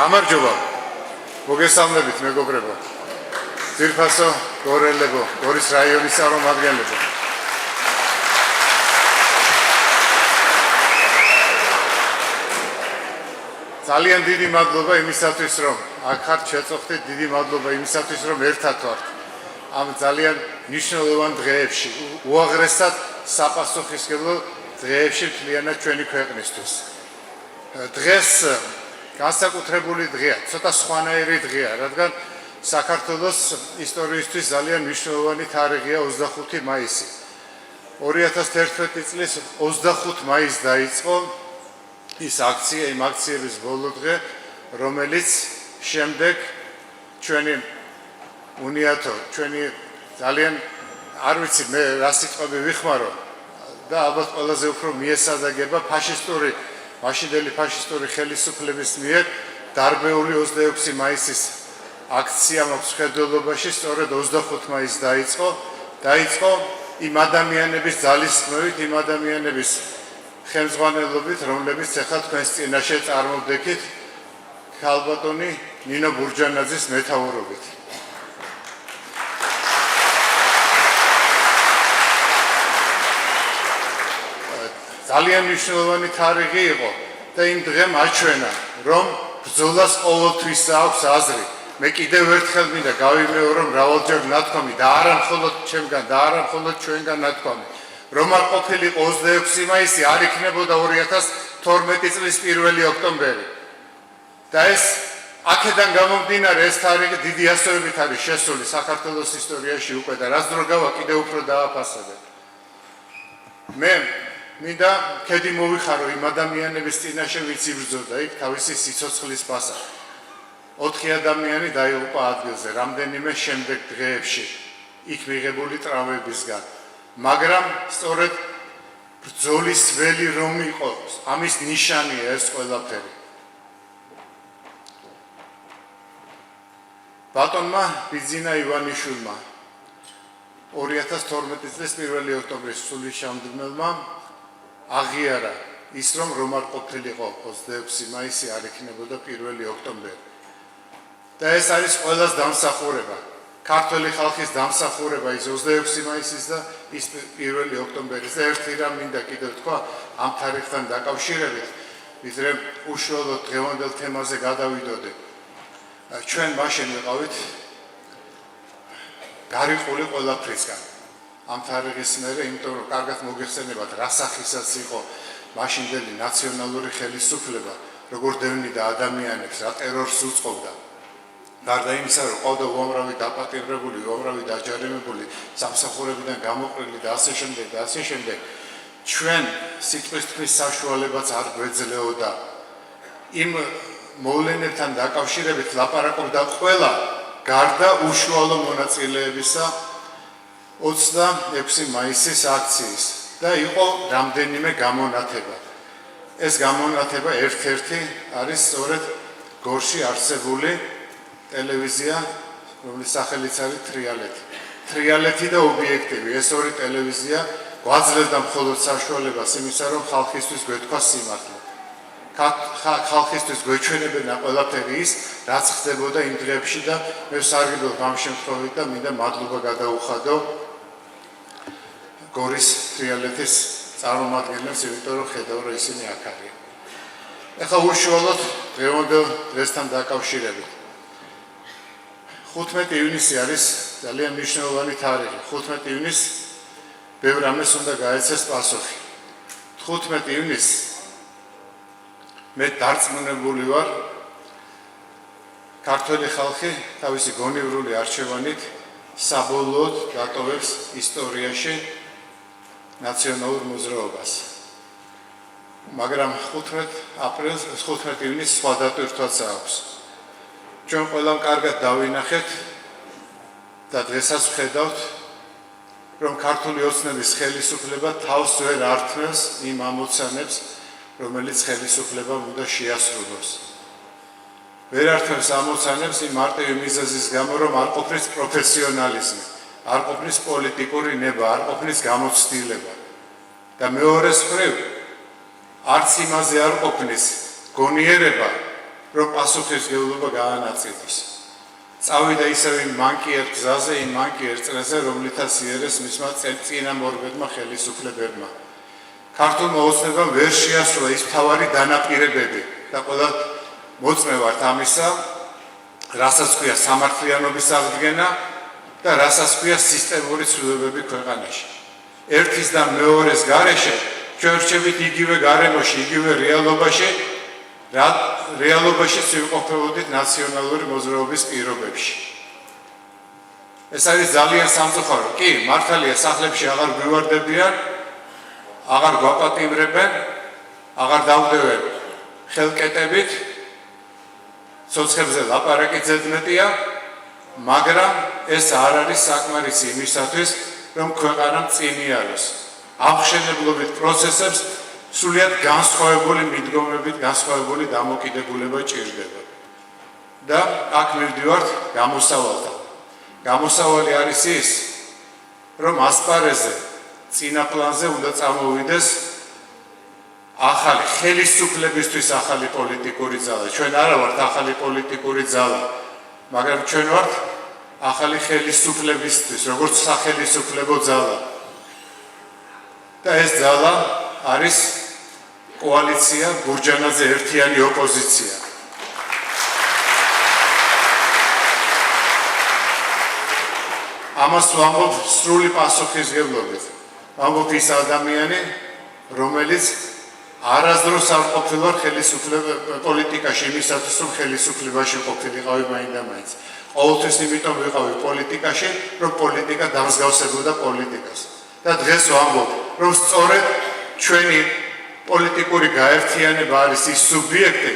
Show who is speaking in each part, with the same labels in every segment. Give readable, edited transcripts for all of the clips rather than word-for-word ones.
Speaker 1: გამარჯობა. მოგესალმებით მეგობრებო. ძირფასო გორელებო, გორის რაიონის წარმომადგენლებო. ძალიან დიდი მადლობა იმისათვის, რომ აქ ხართ შეწუხდით, დიდი მადლობა იმისათვის, რომ ერთად ვართ. ამ ძალიან მნიშვნელოვან დღეებში, უაღრესად საპასუხისმგებლო დღეებში მთლიანად ჩვენი ქვეყნისთვის. დღეს განსაკუთრებული დღეა, ცოტა სხვანაირი დღეა, რადგან საქართველოს ისტორიისთვის ძალიან მნიშვნელოვანი თარიღია 25 მაისი. 2011 წლის 25 მაისს დაიწყო ის აქცია, იმ აქციების ბოლო დღე, რომელიც შემდეგ ჩვენი უნიათო, ჩვენი ძალიან არ ვიცი მე რა სიტყვები ვიხმარო და ალბათ ყველაზე უფრო მიესადაგება ფაშისტური მაშინდელი ფაშისტური ხელისუფლების მიერ დარბეული 26 მაისის აქცია მოხდელობაში სწორედ 25 მაისს დაიწყო იმ ადამიანების ძალისხმევით, იმ ადამიანების ხელმძღვანელობით, რომლებიც ახლა თქვენს წინაშე წარმოვდექით ქალბატონი ნინო ბურჯანაძის მეთაურობით. ძალიან მნიშვნელოვანი თარიღი იყო და იმ დღემ აჩვენა, რომ ბრძოლას ყოველთვის აქვს აზრი. მე კიდევ ერთხელ მინდა გავიმეორო მრავალჯერ ნათქვამი და არა მხოლოდ ჩემგან და არა მხოლოდ ჩვენგან ნათქვამი, რომ არ ყოფილიყო 26 მაისი, არ იქნებოდა 2012 წლის 1 ოქტომბერი. და ეს აქედან გამომდინარე ეს თარიღი დიდი ასოებით არის შესული საქართველოს ისტორიაში უკვე და რაც დრო გავა კიდევ უფრო დააფასებთ. მე მინდა ქედი მოვიხარო იმ ადამიანების წინაშე, ვინც იბრძოდა იქ თავისი სიცოცხლის პასუხად. 4 ადამიანი დაიღუპა ადგილზე რამდენიმე შემდეგ დღეებში იქ მიღებული ტრავმებისგან. მაგრამ სწორედ ბრძოლის ველი რომ იყოს, ამის ნიშანია ეს ყველაფერი. ბატონმა ბიძინა ივანიშვილმა 2012 წლის 1 ოქტომბრის სულისჩამდგმელმა აღიარა ის, რომ არ ყოფილიყო 26 მაისი, არ იქნებოდა 1 ოქტომბერი. და ეს არის ყველას დამსახურება, ქართველი ხალხის დამსახურება ის 26 მაისის და ის 1 ოქტომბერის. და ერთი რამ მინდა კიდევ თქვა ამ თარიღთან დაკავშირებით, ვიდრე უშუალოდ დღევანდელ თემაზე გადავიდოდე. ჩვენ მაშინ ვიყავით გარიყული ყველაფრისგან. ამ თარიღის მერე, იმიტომ რომ კარგად მოგეხსენებათ, რა სახისაც იყო მაშინდელი ნაციონალური ხელისუფლება, როგორ დევნიდა ადამიანებს, რა ტერორს უწყობდა. გარდა იმისა, რომ ყავდა უამრავი დაპატიმრებული, უამრავი დაჯარიმებული, სამსახურებიდან გამოყრილი და ასე შემდეგ, ჩვენ სიტყვის თქვის საშუალებაც არ გვეძლეოდა. იმ მოვლენებთან დაკავშირებით ლაპარაკობდა ყველა, გარდა უშუალო მონაწილეებისა 26 მაისის აქციის და იყო რამდენიმე გამონათება. ეს გამონათება ერთ-ერთი არის სწორედ გორში არსებული ტელევიზია, რომლის სახელიც არის თრიალეთი. თრიალეთი და ობიექტივი, ეს ორი ტელევიზია გვაძლევდა მხოლოდ საშუალებას იმისა, რომ ხალხისთვის გვეთქვა სიმართლე. ხალხისთვის გვეჩვენებენ ყველაფერი ის, რაც ხდებოდა იმ დღეებში და მე ვსარგებლობ ამ შემთხვევით და მინდა მადლობა გადაუხადო გორის თრიალეთის წარმომადგენლებს, იმიტომ რომ ხედავ, რომ ისინი აქ არიან. ახლა უშუალოდ დღევანდელ დღესთან დაკავშირებით. 15 ივნისი არის ძალიან მნიშვნელოვანი თარიღი. 15 ივნისს ბევრ რამეს უნდა გაეცეს პასუხი. 15 ივნისს მე დარწმუნებული ვარ, ქართველი ხალხი თავისი გონივრული არჩევანით საბოლოოდ დატოვებს ისტორიაში ნაციონალურ მოძრაობას. მაგრამ 15 ივნისს სხვა დატვირთვაც აქვს. ჩვენ ყველამ კარგად დავინახეთ და დღესაც ვხედავთ, რომ ქართული ოცნების ხელისუფლება თავს ვერ ართმევს იმ ამოცანებს, რომელიც ხელისუფლებამ უნდა შეასრულოს. ვერ ართმევს ამოცანებს იმ მარტივი მიზეზის გამო, რომ არ ყოფნის პროფესიონალიზმი, არ ყოფნის პოლიტიკური ნება, არ ყოფნის გამოცდილება. და მეორეს მხრივ, არც იმაზე არ ყოფნის გონიერება, რომ პასუხისმგებლობა გაანაწილოს. წავიდა ისევ იმ მანკიერ გზაზე, იმ მანკიერ წრეზე, რომლითაც იერეს მისმა წინამორბედმა ხელისუფლებებმა. ქართულმა ოცნებამ ვერ შეასრულა ის მთავარი დანაპირებები და ყველა მოწმე ვართ ამისა, რასაც ქვია სამართლიანობის აღდგენა და რასაც ქვია სისტემური ცვლილებები ქვეყანაში. ერთის და მეორეს გარეშე ჩვენ ვრჩებით იგივე გარემოში, იგივე რეალობაში ვიმყოფებოდით ნაციონალური მოძრაობის პირობებში. ეს არის ძალიან სამწუხარო. კი, მართალია სახლებში აღარ გვივარდებიან, აღარ გვაპატიმრებენ, აღარ დავდევენ ხელკეტებით, ცოცხებზე ლაპარაკი ზედმეტია, მაგრამ ეს არ არის საკმარისი იმისათვის, რომ ქვეყანა წინ იაროს. ამხსენებლობით პროცესებს სრულიად განსხვავებული მიდგომებით, განსხვავებული დამოკიდებულება ჭირდება. და აქ მივდივართ გამოსავალთან. გამოსავალი არის ის, რომ ასპარეზზე, წინა პლანზე უნდა წამოვიდეს ახალი ხელისუფლებისთვის ახალი პოლიტიკური ძალა. ჩვენ არა ვართ ახალი პოლიტიკური ძალა, მაგრამ ჩვენ ვართ ახალი ხელისუფლებისთვის, როგორც სახელისუფლებო ძალა. და ეს ძალა არის კოალიცია, გურჯანაძე ერთიანი ოპოზიცია. ამას ვამბობ სრული პასუხისმგებლობით. ვამბობ ის ადამიანი, რომელიც არასდროს არ ყოფილა პოლიტიკაში, იმისათვის რომ ხელისუფლებაში ყოფილიყავი მაინდა-მაინც. ყოველთვის იმიტომ ვიყავი პოლიტიკაში, რომ პოლიტიკა დამსგავსებოდა პოლიტიკას. და დღეს ვამბობ, რომ სწორედ ჩვენი პოლიტიკური გაერთიანება არის ის სუბიექტი,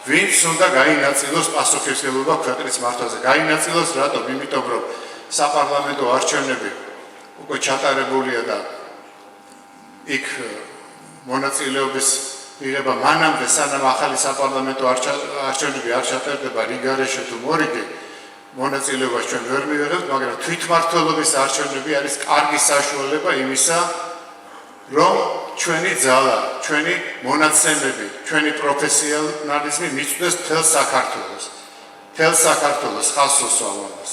Speaker 1: ვინც უნდა გაინაწილოს პასუხისმგებლობა ქვეყნის მართვაზე. გაინაწილოს რატომ? იმიტომ რომ საპარლამენტო არჩევნები უკვე ჩატარებულია და იქ მონაწილეობის მიღება მანამდე, სანამ ახალი საპარლამენტო არჩევნები არ ჩატარდება რიგარეშე თუ მორიგი, მონაწილეობას ჩვენ ვერ მივიღებთ, მაგრამ თვითმმართველობის არჩევნები არის კარგი საშუალება იმისა, რომ ჩვენი ძალა, ჩვენი მონაცემები, ჩვენი პროფესიონალიზმი მიწვდეს მთელ საქართველოს. მთელ საქართველოს ხასოს ამას.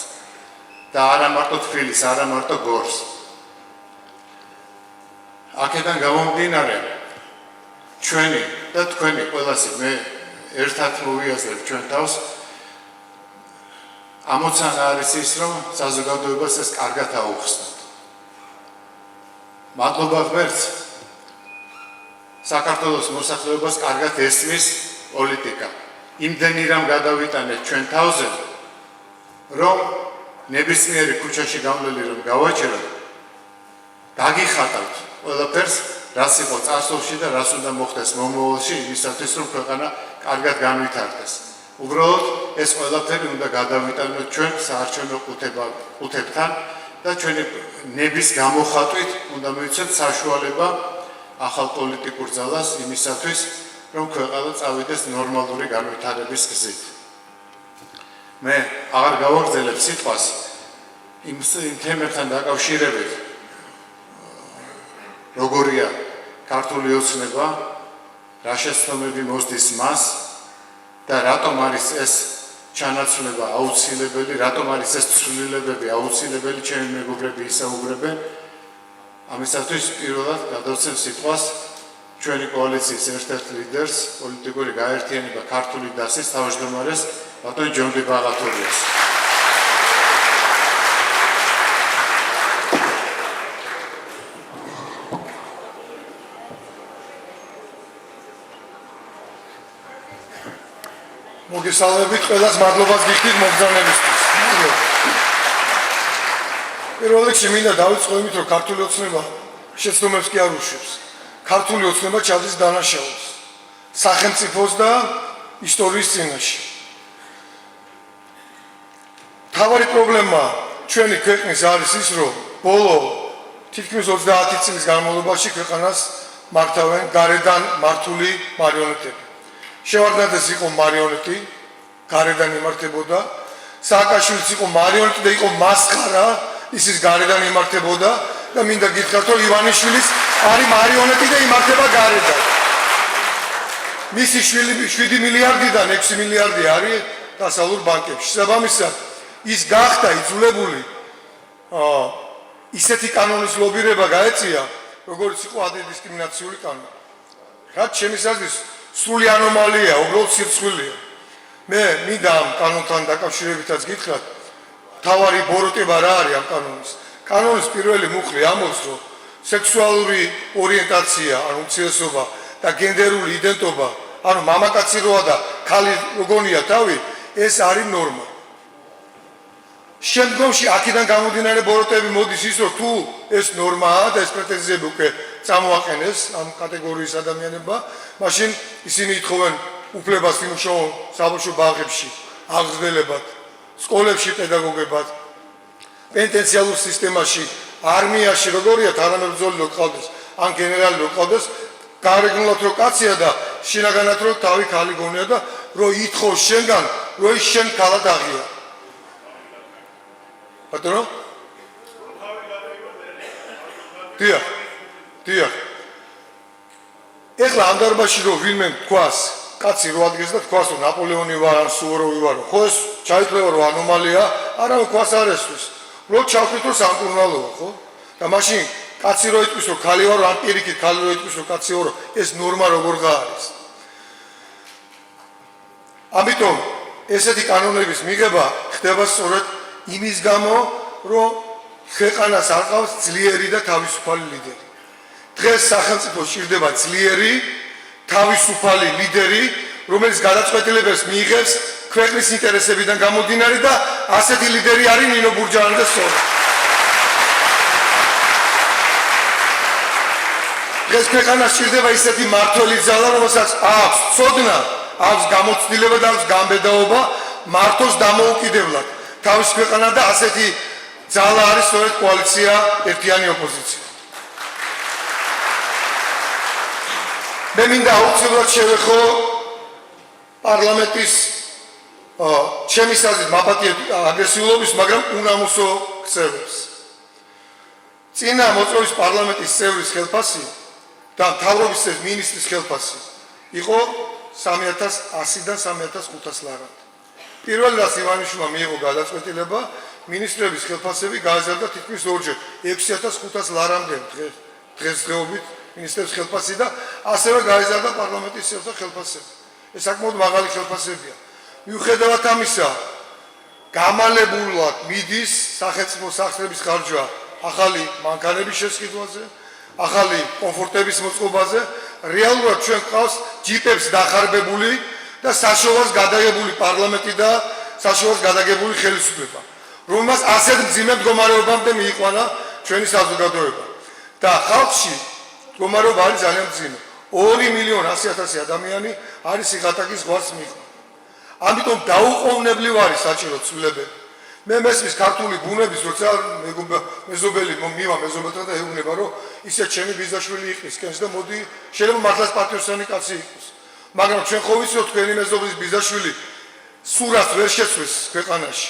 Speaker 1: და არა მარტო თბილისს, არა მარტო გორს. აქედან გამომდინარე, ჩვენი და თქვენი ყველასი მე ერთად მოვიაზრებ ჩვენ თავს, ამოცანა არის ის, რომ საზოგადოებას ეს კარგად აუხსნათ. მადლობა ღმერთს, საქართველოს მოსახლეობას კარგად ესმის პოლიტიკა. იმდენი რამ გადავიტანეთ ჩვენ თავზე, რომ ნებისმიერი ქუჩაში გამვლელი რომ გავაჩეროთ, დაგიხატავთ ყველაფერს, რაც იყო წარსულში და რაც უნდა მოხდეს მომავალში, იმისათვის რომ ქვეყანა კარგად განვითარდეს. უბრალოდ ეს ყველაფერი უნდა გადავიტანოთ ჩვენ საარჩევნო ყუთებთან და ჩვენი ნების გამოხატვით უნდა მივცეთ საშუალება ახალ პოლიტიკურ ძალას იმისათვის, რომ ქვეყანა წავიდეს ნორმალური განვითარების გზით. მე აღარ გავაგრძელებ სიტყვას იმ თემებთან დაკავშირებით, როგორია ქართული ოცნება, რა შეცდომები მოსდის მას და რატომ არის ეს ჩანაცვლება აუცილებელი, რატომ არის ეს ცვლილებები აუცილებელი, ჩემი მეგობრები ისაუბრებენ. ამისათვის პირველად გადავცემ სიტყვას ჩვენი კოალიციის ერთ-ერთ ლიდერს, პოლიტიკური გაერთიანება ქართული დასის თავმჯდომარეს ბატონ ჯონდი ბაღათურიას.
Speaker 2: მოგესალმებით, ყველას მადლობას გიხდით მოგზაურობისთვის. პირველ რიგში მინდა დავიწყო იმით, რომ ქართული ოცნება შეცდომებს კი არ უშვებს. ქართული ოცნება ჩადის დანაშაულს, სახელმწიფოს და ისტორიის წინაშე. მთავარი პრობლემა ჩვენი ქვეყნის არის ის, რომ ბოლო თითქმის 30 წლის განმავლობაში ქვეყანას მართავენ გარედან მართული მარიონეტები. შევარდნაძეს იყო მარიონეტი, გარედან იმართებოდა, სააკაშვილიც იყო მარიონეტი და იყო მასხარა, ისიც გარედან იმართებოდა და მინდა გითხრათ, რომ ივანიშვილიც არის მარიონეტი და იმართება გარედან. მისი შვილი 7 მილიარდიდან 6 მილიარდი არის დასავლურ ბანკებში. შესაბამისად, ის გახდა იძულებული ისეთი კანონის ლობირება გაეწია, როგორც იყო ანტიდისკრიმინაციული კანონი. რაც ჩემი აზრით სრული ანომალია, უბრალოდ სირცხვილია. მე მინდა ამ კანონთან დაკავშირებითაც გითხრათ, თავარი ბოროტება რა არის ამ კანონის. კანონის პირველი მუხლი ამბობს, რომ სექსუალური ორიენტაცია, ანუ უმცირესობა და გენდერული იდენტობა, ანუ მამაკაცი როა და ქალი როგორია თავი, ეს არის ნორმა. შემდგომში აქედან გამომდინარე ბოროტები მოდის ის, რომ თუ ეს ნორმაა და ეს პრეტენზიები უკვე წამოაყენეს ამ კატეგორიის ადამიანებმა, მაშინ ისინი ითხოვენ უფლებას იმუშაონ საბავშვო ბაღებში, აღზრდებად, სკოლებში პედაგოგებად, პენტენციალურ სისტემაში, არმიაში, როგორია თანამებრძოლი რო ყავდეს, ან გენერალი რო ყავდეს, გარეგნულად რო კაცია და შინაგანად რო თავი ქალი გონია და რო ითხოვს შენგან, რო ის შენ ქალად აღია. ბატონო? დიახ. ეხლა ამ დარბაზში რო ვინმე თქვას, კაცი რო ადგეს და თქვას რომ ნაპოლეონი ვარ ან სუვოროვი ვარ, ხო ეს ჩაითვლება რომ ანომალია, არა თქვას არ ესვის. რო ჩავთვლით რომ სამკურნალოა, ხო? და მაშინ კაცი რო იტყვის რომ ქალი ვარ, ან პირიქით ქალი რო იტყვის რომ კაცი ვარ, ეს ნორმა როგორ გაარის. ამიტომ ესეთი კანონების მიღება ხდება სწორედ იმის გამო, რომ ქვეყანას არ ყავს ძლიერი და თავისუფალი ლიდერი. დღეს სახელმწიფო სჭირდება ძლიერი, თავისუფალი ლიდერი, რომელიც გადაწყვეტილებებს მიიღებს ქვეყნის ინტერესებიდან გამომდინარე და ასეთი ლიდერი არის ნინო ბურჯაანი და სწორად. დღეს ქვეყანას სჭირდება ისეთი მმართველი ძალა, რომელსაც აქვს ცოდნა, აქვს გამოცდილება და აქვს გამბედაობა მართოს დამოუკიდებლად. თავის ქვეყანა და ასეთი ძალა არის სწორედ კოალიცია ერთიანი ოპოზიცია. მე მინდა აუცილებლად შევეხო პარლამენტის ჩემი აზრით მაპატიეთ აგრესიულობის, მაგრამ უნამუსო ქცევებს. წინა მოწვევის პარლამენტის წევრის ხელფასი და მთავრობის მინისტრის ხელფასი იყო 3100-დან 3500 ლარამდე. პირველ რას ივანიშვილმა მიიღო გადაწყვეტილება მინისტრების ხელფასები გააზარდა თითქმის ორჯერ 6500 ლარამდე დღესდღეობით მინისტრების ხელფასი და ასევე გააზარდა პარლამენტის წევრთა ხელფასები. ეს საკმაოდ მაღალი ხელფასებია. მიუხედავად ამისა, გამალებულად მიდის სახელმწიფო სახსრების ხარჯვა ახალი მანქანების შესყიდვაზე, ახალი კომფორტების მოწყობაზე, რეალურად ჩვენ ყავს ჯიპებს დახარბებული და საშოვას გადაგებული პარლამენტი და საშოვას გადაგებული ხელისუფლება, რომელმაც ასეთ მძიმე მდგომარეობამდე მიიყვანა ჩვენი საზოგადოება. და ხალხში მდგომარეობა არის ძალიან მძიმე. 2.100.000 ადამიანი არის სიღატაკის ზღვარს მიღმა. ამიტომ დაუყოვნებლივ არის საჭირო ცვლილებები. მე მესმის ქართული ბუნების, როცა მეზობელი მივა მეზობელთან და ეუბნება, რომ ისე ჩემი ბიზაშვილი იყრის კენს და მოდი შეიძლება მართლაც პატიოსანი კაცი იყოს. მაგრამ ჩვენ ხო ვიცით, რომ თქვენი მეზობლის ბიზაშვილი სურას ვერ შეცვლის ქვეყანაში.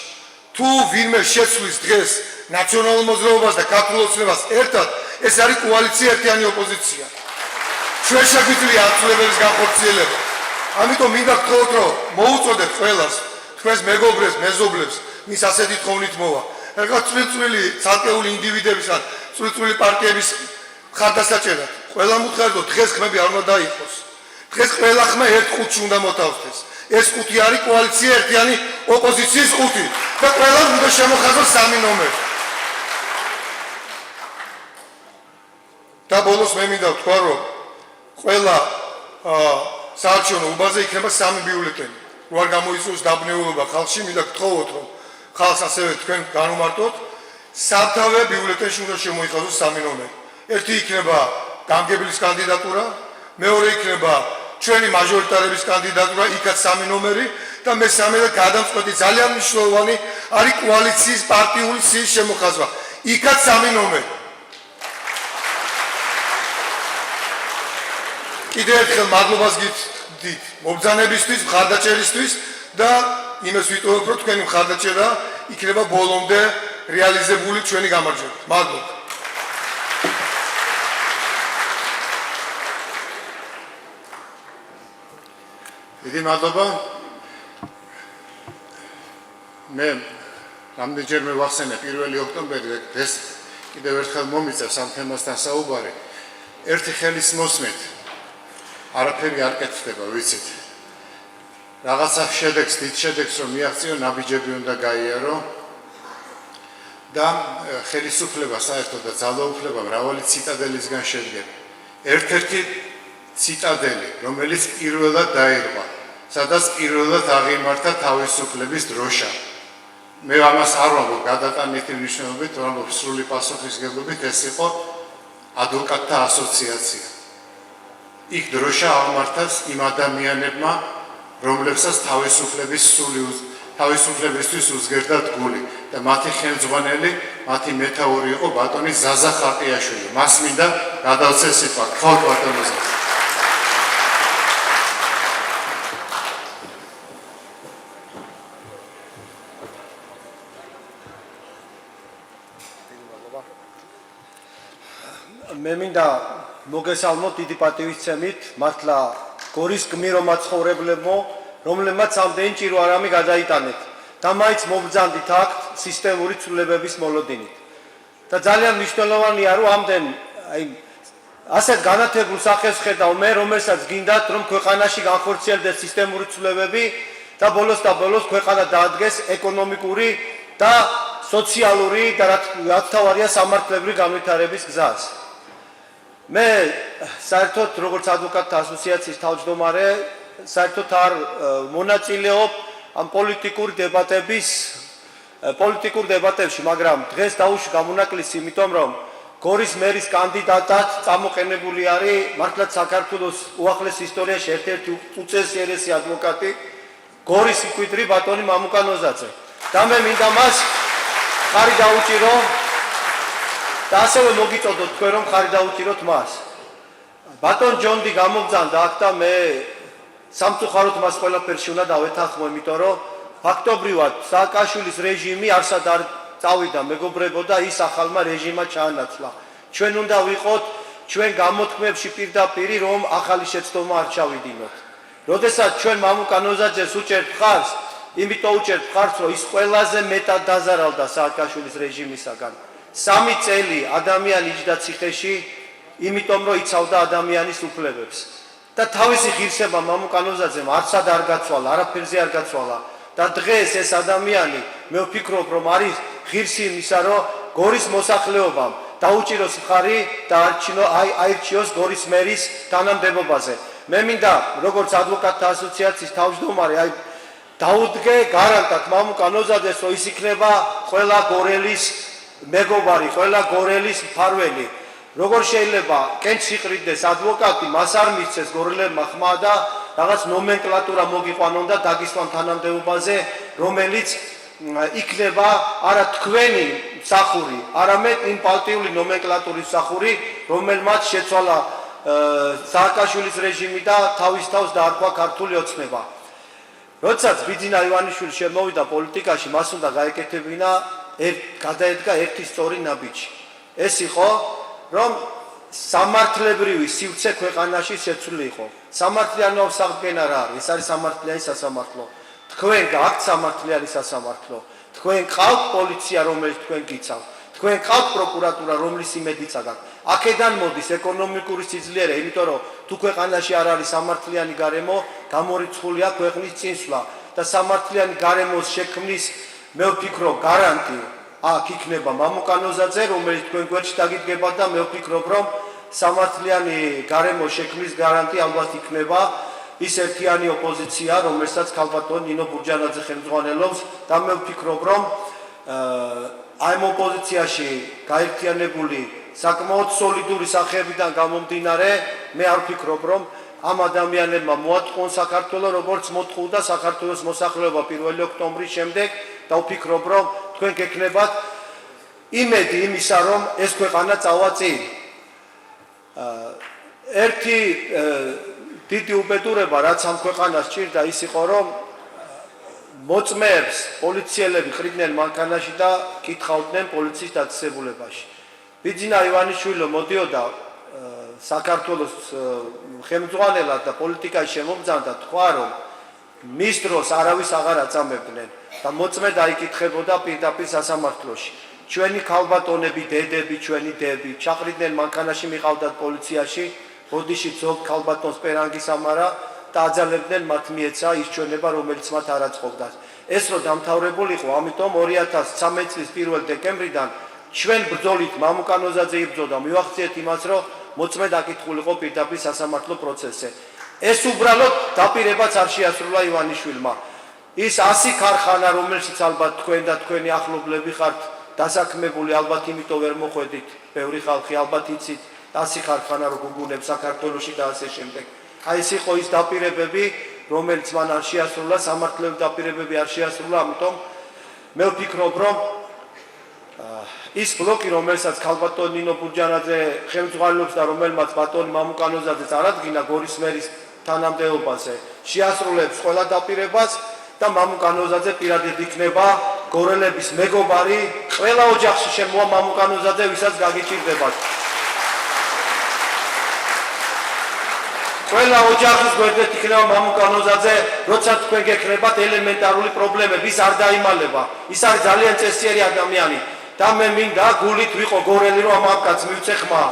Speaker 2: თუ ვინმე შეცვლის დღეს ნაციონალურ მოძრაობას და ქართულ ოცნებას ერთად, ეს არის კოალიცია ერთიანი ოპოზიცია. ჩვენ შეგვიძლია აცვლებების განხორციელება. ამიტომ მინდა გთხოვოთ, რომ მოუწოდეთ ყველას, თქვენს მეგობრებს, მეზობლებს, მის ასეთი თხოვნით მოვა. რაღაც წვრილი ცალკეული ინდივიდების ან წვრილი პარტიების ხარდასაჭერად. ყველა მუხარდ რომ დღეს ხმები არ უნდა დაიყოს. დღეს ყველა ხმა ერთ ყუთში უნდა მოთავსდეს. ეს ყუთი არის კოალიცია ერთიანი ოპოზიციის ყუთი და ყველა უნდა შემოხაზოს სამი ნომერი. და ბოლოს მე მინდა ვთქვა, რომ ყველა საარჩევნო უბანზე იქნება 3 ბიულეტენი. რო არ გამოიწვიოს დაბნეულობა ხალხში, მინდა გთხოვოთ, რომ ხალხს ასევე თქვენ განუმარტოთ, სამთავე ბიულეტენში უნდა შემოიხაზოს 3 ნომერი. ერთი იქნება გამგებლის კანდიდატურა, მეორე იქნება ჩვენი მაჟორიტარების კანდიდატურა, იქაც 3 ნომერი და მესამე და გადამწყვეტი ძალიან მნიშვნელოვანი არის კოალიციის პარტიული სიის შემოხაზვა. იქაც 3 ნომერი. კიდევ ერთხელ მადლობას გითხრით მობრძანებისთვის, მხარდაჭერისთვის და იმას ვიტყობ, რომ თქვენი მხარდაჭერა იქნება ბოლომდე რეალიზებული ჩვენი გამარჯვებით. მადლობა.
Speaker 1: დიდი მადლობა. მე რამდენჯერმე ვახსენე 1 ოქტომბერი ეს კიდევ ერთხელ მომიწევს ამ თემასთან საუბარი. ერთი ხელის მოსმით არაფერი არ კეთდება, ვიცით. რაღაცა შედეგს, დიდ შედეგს რომ მიაღწიო, ნაბიჯები უნდა გაიარო და ხელისუფლება საერთოდ და ძალაუფლება მრავალი ციტადელისგან შედგება. ერთ-ერთი ციტადელი, რომელიც პირველად დაირღვა, სადაც პირველად აღიმართა თავისუფლების დროშა. მე ამას არ ვამბობ გადატანითი მნიშვნელობით, ვამბობ სრული პასუხისმგებლობით, ეს იყო ადვოკატთა ასოციაცია. იქ დროშა აღმართეს იმ ადამიანებმა, რომლებსაც თავისუფლებისთვის უზგერდათ გული და მათი ხელმძღვანელი, მათი მეთაური იყო ბატონი ზაზა ხაყიაშვილი. მას მინდა გადავცე სიტყვა, გთხოვთ ბატონზე.
Speaker 3: მე მინდა მოგესალმოთ დიდი პატივისცემით მართლა გორის გმირო მაცხოვრებლებო, რომლებმაც ამდენი ჭირო არამი გადაიტანეთ და მაინც მობრძანდით აქ სისტემური ცვლილებების მოლოდინით. და ძალიან მნიშვნელოვანია რომ ამდენ ასეთ განათებულ სახეს ხედავ მე, რომელსაც გინდათ რომ ქვეყანაში განხორციელდეს სისტემური ცვლილებები და ბოლოს ქვეყანა დაადგეს ეკონომიკური და სოციალური და რაც თავარია სამართლებრივი განვითარების გზას. მე საერთოდ როგორც ადვოკატთა ასოციაციის თავმჯდომარე საერთოდ არ მონაწილეობ ამ პოლიტიკურ დებატებში, მაგრამ დღეს დავუშვი გამონაკლისი, იმიტომ რომ გორის მერის კანდიდატად წამოყენებული არის მართლაც საქართველოს უახლეს ისტორიაში ერთ-ერთი უწესიერესი ადვოკატი, გორის მკვიდრი ბატონი მამუკა ნოზაძე. და მე მინდა მას ხარი დაუჭირო და ასევე მოგიწოდოთ თქვენ რომ ხარი დაუჭიროთ მას. ბატონ ჯონდი გამოგზავნა აქ და მე სამწუხაროდ მას ყველაფერში უნდა დავეთანხმო, იმიტომ რომ ფაქტობრივად სააკაშვილის რეჟიმი არსად არ წავიდა მეგობრებო და ის ახალმა რეჟიმმა ჩაანაცვლა. ჩვენ უნდა ვიყოთ ჩვენ გამოთქმებში პირდაპირ რომ ახალი შეცდომა არ ჩავიდინოთ. როდესაც ჩვენ მამუკა ნოზაძეს უჭერთ მხარს, იმიტომ უჭერთ მხარს, რომ ის ყველაზე მეტად დაზარალდა სააკაშვილის რეჟიმისაგან. 3 წელი ადამიანი იჯდა ციხეში, იმიტომ რომ იცავდა ადამიანის უფლებებს. და თავისი ღირსება მამუკა ნოზაძემ არცად არ გაცვალა, არაფერზე არ გაცვალა. და დღეს ეს ადამიანი, მე ვფიქრობ, რომ არის ღირსი იმისა, რომ გორის მოსახლეობამ დაუჭიროს მხარი და აირჩიოს გორის მერის თანამდებობაზე. მე მინდა, როგორც ადვოკატთა ასოციაციის თავმჯდომარე, დაუდგე გარანტად მამუკა ნოზაძეს, რომ ის იქნება ყველა გორელის მეგობარი, ყველა გორელის მფარველი. როგორ შეიძლება კენჭ სიყრიდეს ადვოკატი, მას არ მისცეს გორელებმა ხმა და რაღაც ნომენკლატურა მოგიყვანონ და დაგისვან თანამდებობაზე, რომელიც იქნება არა თქვენი მსახური, არამედ იმ პარტიული ნომენკლატურის მსახური, რომელმაც შეცვალა სააკაშვილის რეჟიმი და თავის თავს დაარქვა ქართული ოცნება. როდესაც ბიძინა ივანიშვილი შემოვიდა პოლიტიკაში, მას უნდა გაეკეთებინა გადაედგა ერთი სწორი ნაბიჯი. ეს იყო რომ სამართლებრივი სივრცე ქვეყანაში შეცვლილი იყო. სამართლიანობა საღდგენ არ არის, ეს არის სამართლიანი სასამართლო. თქვენ გაქვთ სამართლიანი სასამართლო. თქვენ ყავთ პოლიცია, რომელიც თქვენ გიცავთ. თქვენ ყავთ პროკურატურა, რომლის იმედიც აგაქვთ. აქედან მოდის ეკონომიკური სიძლიერე, იმიტომ რომ თუ ქვეყანაში არ არის სამართლიანი გარემო, გამორიცხულია ქვეყნის წინსვლა და სამართლიანი გარემოს შექმნის მე ვფიქრობ გარანტი აქ იქნება მამუკა ნოზაძე, რომელიც თქვენ გვერდში დაგიდგება და მე ვფიქრობ, რომ სამართლიანი გარემოს შექმნის გარანტი ალბათ იქნება ის ერთიანი ოპოზიცია, რომელსაც ქალბატონ ნინო ბურჯანაძე ხელმძღვანელობს და მე ვფიქრობ, რომ ამ ოპოზიციაში გაერთიანებული საკმაოდ სოლიდური სახეებიდან გამომდინარე, მე არ ვფიქრობ, რომ ამ ადამიანებმა მოატყონ საქართველოს, როგორც მოთხოვდა საქართველოს მოსახლეობა 1 ოქტომბრის შემდეგ და ვფიქრობ, რომ თქვენ გექნებათ იმედი იმისა, რომ ეს ქვეყანა წავა წინ. ერთი დიდი უბედურება, რაც ამ ქვეყანას ჭირდა, ის იყო, რომ მოწმეებს პოლიციელები ყრიდნენ მანქანაში და კითხავდნენ პოლიციის დაწესებულებაში. ბიძინა ივანიშვილი მოდიოდა საქართველოს ხელმძღვანელად და პოლიტიკაში შემომძანდა, თქვა, რომ მის დროს არავის აღარ აწამებდნენ და მოწმე დაიკითხებოდა პირდაპირ სასამართლოში. ჩვენი ქალბატონები, დედები, ჩვენი დები ჩაყრიდნენ მანქანაში, მიყავდათ პოლიციაში, ბოდიში ძობ ქალბატონს პერანგის ამარა და აძალებდნენ მათ მიეცა ის ჩვენება, რომელიც მათ არ აწყობდათ. ეს რო დამთავრებულიყო, ამიტომ 2013 წლის 1 დეკემბრიდან ჩვენ ბრძოლით მამუკანოზაძე იბრძოდა, მივახციეთ იმას, რომ მოწმე დაკითხულიყო პირდაპირ სასამართლო პროცესზე. ეს უბრალოდ დაპირებაც არ შეასრულა ივანიშვილმა. ის 100 ქარხანა, რომელშიც ალბათ თქვენ და თქვენი ახლობლები ხართ დასაქმებული, ალბათ იმიტომ ვერ მოხვედით, ბევრი ხალხი ალბათ იცით 100 ქარხანა რო გუგუნებს საქართველოში და ასე შემდეგ. აი ეს იყო ის დაპირებები, რომელიც მან არ შეასრულა, სამართლეები დაპირებები არ შეასრულა, ამიტომ მე ვფიქრობ, რომ ის ბლოკი, რომელსაც ქალბატონ ნინო ბურჯანაძე ხელმძღვანელობს და რომელმაც ბატონი მამუკანოზაძე წარადგინა გორის მერის თანამდებობაზე, შეასრულებს ყველა დაპირებას და მამუკანოზაძე პირადად იქნება გორელების მეგობარი ყველა ოჯახში შემოა მამუკანოზაძე, ვისაც გაგიჭირდებათ. ყველა ოჯახის გვერდით იქნება მამუკანოზაძე, როცა თქვენ გექნებათ ელემენტარული პრობლემები, ის არ დაიმალება. ის არის ძალიან წესიერი ადამიანი და მე მინდა გულით ვიყო გორელი, რომ ამ კაცს მივცე ხმა.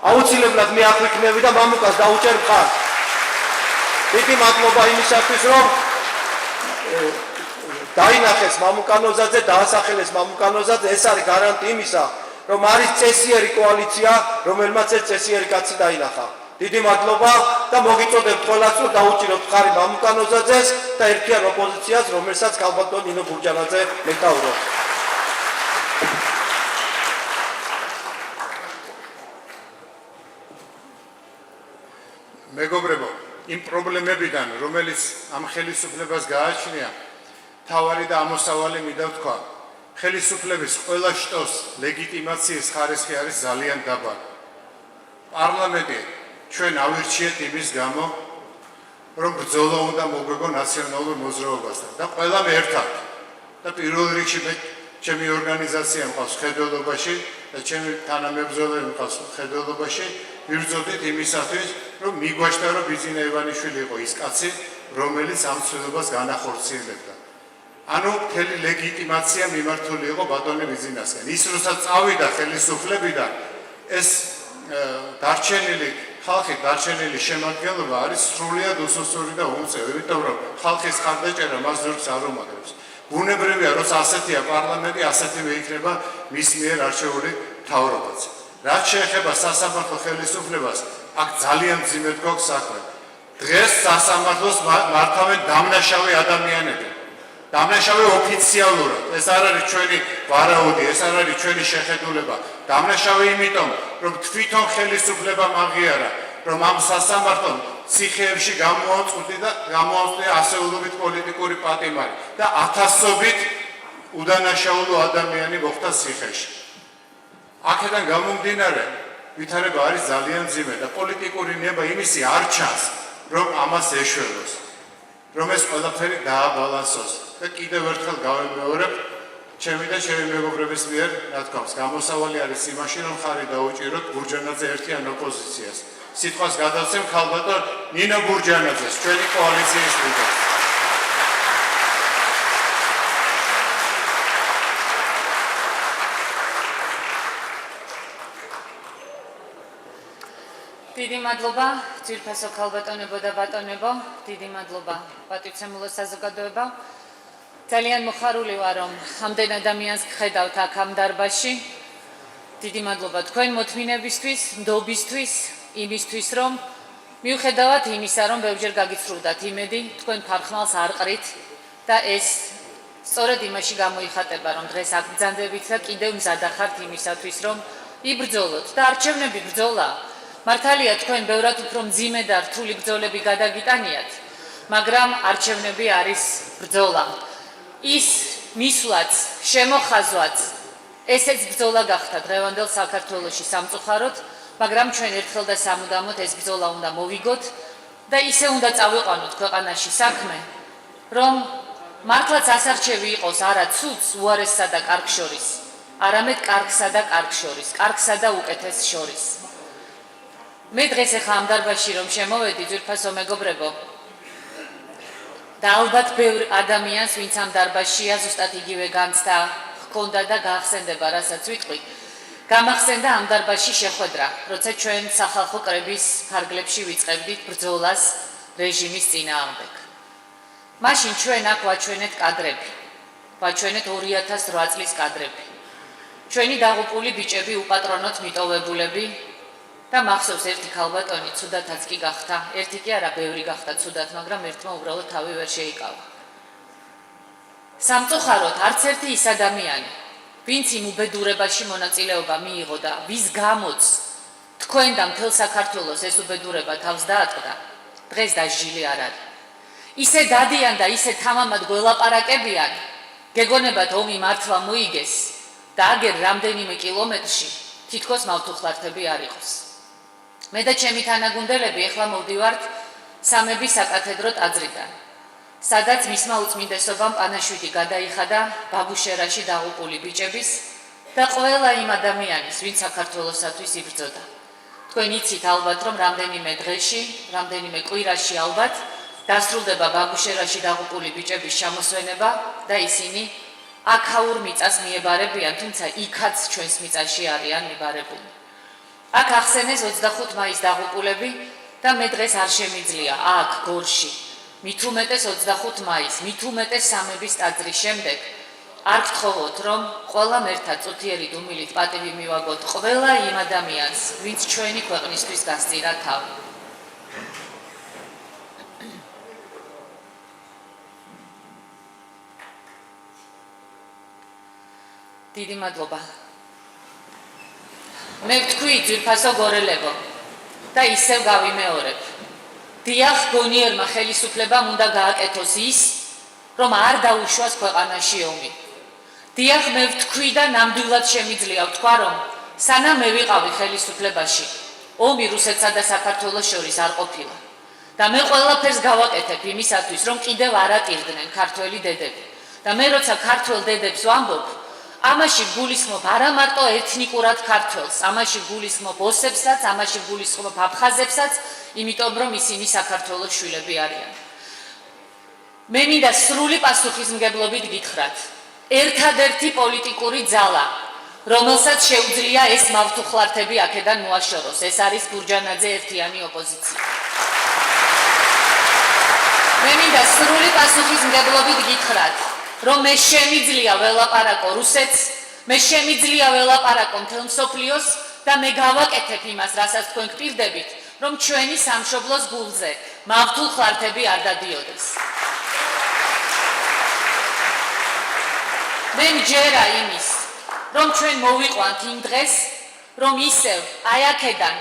Speaker 3: აუცილებლად მე აქ ვიქნები და მამუკას დაუჭერ მხარ. დიდი მადლობა იმისათვის, რომ დაინახეს მამუკანოზაძე, დაასახელეს მამუკანოზაძე, ეს არის გარანტი იმისა, რომ არის წესიერი კოალიცია, რომელმაც ეს წესიერი კაცი დაინახა. დიდი მადლობა და მოგიწოდებთ ყველას, რომ დაუჭიროთ მხარი მამუკანოზაძეს და ერთიან ოპოზიციას, რომელსაც ქალბატონ ნინო ბურჯანაძე მეთაურობს.
Speaker 1: მეგობრებო, იმ პრობლემებიდან, რომელიც ამ ხელისუფლებას გააჩნია, თავარი და ამოსავალი მინდა ვთქვა. ხელისუფლების ყველა შტოს ლეგიტიმაციის ხარისხი არის ძალიან დაბალი. პარლამენტი ჩვენ ავირჩიეთ იმის გამო, რომ ბრძოლა უნდა მოგვიგო ნაციონალურ მოძრაობასთან და ყველამ ერთად. და პირველ რიგში მე ჩემი ორგანიზაცია მყავს ხედველობაში და ჩემი თანამებრძოლები მყავს ხედველობაში, ვიბრძოდით იმისათვის, რომ მიგვაჩნდა, რომ ბიძინა ივანიშვილი იყო ის კაცი, რომელიც ამ ცვლილებას განახორციელებდა. ანუ მთელი ლეგიტიმაცია მიმართული იყო ბატონი ბიძინასკენ. ის როცა წავიდა ხელისუფლებიდან, ეს დარჩენილი ხალხი, დარჩენილი შემადგენლობა არის სრულიად უსუსური და უმწევი, იმიტომ რომ ხალხის ხარდაჭერა მას ზურგს არ უმაგრებს. ბუნებრივია, როცა ასეთია პარლამენტი, ასეთივე იქნება მის მიერ არჩეული მთავრობაც. რაც შეეხება სასამართლო ხელისუფლებას, აქ ძალიან მძიმედ გვაქვს საქმე. დღეს სასამართლოს მართავენ დამნაშავე ადამიანები. დამნაშავე ოფიციალურად. ეს არ არის ჩვენი ვარაუდი, ეს არ არის ჩვენი შეხედულება. დამნაშავე იმიტომ, რომ თვითონ ხელისუფლებამ აღიარა, რომ ამ სასამართლომ ციხეებში გამოაწვია ასეულობით პოლიტიკური პატიმარი და ათასობით უდანაშაულო ადამიანი მოხვდა ციხეში. აქედან გამომდინარე, ვითარება არის ძალიან მძიმე და პოლიტიკური ნება იმისი არ ჩანს, რომ ამას ეშველოს, რომ ეს ყველაფერი დააბალანსოს. და კიდევ ერთხელ გავიმეორებ, ჩემი და ჩემი მეგობრების მიერ, რა თქმა უნდა, გამოსავალი არის იმაში, რომ ხარი დაუჭიროთ ბურჯანაძე ერთიან ოპოზიციას. სიტყვას გადავცემ ქალბატონ ნინო ბურჯანაძეს, ჩვენი კოალიციის ლიდერს.
Speaker 4: დიდი მადლობა ძვირფასო ქალბატონებო და ბატონებო, დიდი მადლობა პატივცემულო საზოგადოება. ძალიან მოხარული ვარ, რომ ამდენ ადამიანს გხედავთ აქ ამ დარბაზში. დიდი მადლობა თქვენ მოთმინებისთვის, ნდობისთვის, იმისთვის, რომ მიუხედავად იმისა, რომ ბევრჯერ გაგიცრუვდათ იმედი, თქვენ ფარხმალს არ ყრით და ეს სწორედ იმაში გამოიხატება, რომ დღეს აქ ბრძანდებით და კიდევ მზადა ხართ იმისათვის, რომ იბრძოლოთ და არჩევნები ბრძოლა. მართალია თქვენ ბევრად უფრო მძიმე და რთული ბრძოლები გადაგიტანიათ, მაგრამ არჩევნები არის ბრძოლა. ის მისვლაც, შემოხაზვაც, ესეც ბრძოლა გახდა დღევანდელ საქართველოში სამწუხაროდ, მაგრამ ჩვენ ერთხელ და სამუდამოდ ეს ბრძოლა უნდა მოვიგოთ და ისე უნდა წავიყვანოთ ქვეყანაში საქმე, რომ მართლაც ასარჩევი იყოს არა ცუდს, უარესსა და კარგს შორის, არამედ კარგსა და კარგს შორის, კარგსა და უკეთესს შორის. მე დღეს ახლა ამ დარბაზში რომ შემოვედი, ძვირფასო მეგობრებო, და ალბათ ბევრ ადამიანს, ვინც ამ დარბაზშია, ზუსტად იგივე განცდა ჰქონდა და გაახსენდება, რასაც ვიტყვი. გამახსენდა ამ დარბაზში შეხვედრა, როცა ჩვენ სახალხო კრების ფარგლებში ვიწყებდით ბრძოლას რეჟიმის წინააღმდეგ. მაშინ ჩვენ აქ ვაჩვენეთ კადრები, ვაჩვენეთ 2008 წლის კადრები. ჩვენი დაღუპული ბიჭები უპატრონოთ მიტოვებულები და მახსოვს ერთი ქალბატონი ცუდათაც კი გახდა, ერთი კი არა, ბევრი გახდა ცუდათ, მაგრამ ერთმა უბრალოდ თავი ვერ შეიკავა. სამწუხაროდ არც ერთი ის ადამიანი, ვინც იმ უბედურებაში მონაწილეობა მიიღო და ვის გამოც თქვენ და მთელ საქართველოს ეს უბედურება თავს დაატყდა, დღეს დასჯილი არ არის. ისე დადიან და ისე თამამად გველაპარაკებიან, გეგონებათ ომი მართლა მოიგეს და აგერ რამდენიმე კილომეტრში თითქოს მავთუხლართები არ იყოს. მე და ჩემი თანაგუნდელები ეხლა მოვდივართ სამების საკათედრო ტაძრიდან, სადაც მისმა უწმინდესობამ პანაშვიდი გადაიხადა ბაბუშერაში დაღუპული ბიჭების და ყველა იმ ადამიანის, ვინც საქართველოსათვის იბრძოდა. თქვენ იცით ალბათ, რომ რამდენიმე დღეში, რამდენიმე კვირაში ალბათ დასრულდება ბაბუშერაში დაღუპული ბიჭების ჩამოსვენება და ისინი აქაურ მიწას მიებარებიან, თუმცა იქაც ჩვენს მიწაში არიან მიბარებული. აქ ახსენეს 25 მაის დაღუპულები და მე დღეს არ შემიძლია აქ გორში მით უმეტეს 25 მაის, მით უმეტეს სამების ტაძრის შემდეგ არ გთხოვოთ, რომ ყველამ ერთად წუთიერი დუმილით პატივი მივაგოთ ყველა იმ ადამიანს, ვინც ჩვენი ქვეყნისთვის გასწირა თავი. დიდი მადლობა. მე ვთქვი ძვირფასო გორელებო და ისევ გავიმეორებ. დიახ, გონიერმა ხელისუფლებამ უნდა გააკეთოს ის, რომ არ დაუშვას ქვეყანაში ომი. დიახ, მე ვთქვი და ნამდვილად შემიძლია ვთქვა, რომ სანამ მე ვიყავი ხელისუფლებაში, ომი რუსეთსა და საქართველოს შორის არ ყოფილა. და მე ყველაფერს გავაკეთებ იმისათვის, რომ კიდევ არ ატირდნენ ქართველი დედები. და მე როცა ქართველ დედებს ვამბობ, ამაში გულისხმობ არა მარტო ეთნიკურად ქართველს, ამაში გულისხმობ ოსებსაც, ამაში გულისხმობ აფხაზებსაც, იმიტომ რომ ისინი საქართველოს შვილები არიან. მე მინდა სრული პასუხისმგებლობით გითხრათ, ერთადერთი პოლიტიკური ძალა, რომელსაც შეუძლია ეს მავთუხლართები აქედან მოაშოროს, ეს არის გურჯანაძე ერთიანი ოპოზიცია. მე მინდა სრული პასუხისმგებლობით გითხრათ, რომ მე შემიძლია ველაპარაკო რუსეთს, მე შემიძლია ველაპარაკო მთელ მსოფლიოს და მე გავაკეთებ იმას, რასაც თქვენ გპირდებით, რომ ჩვენი სამშობლოს გულზე მავთუხლართები არ დადიოდეს. მე მჯერა იმის, რომ ჩვენ მოვიყვანთ იმ დღეს, რომ ისევ აი აქედან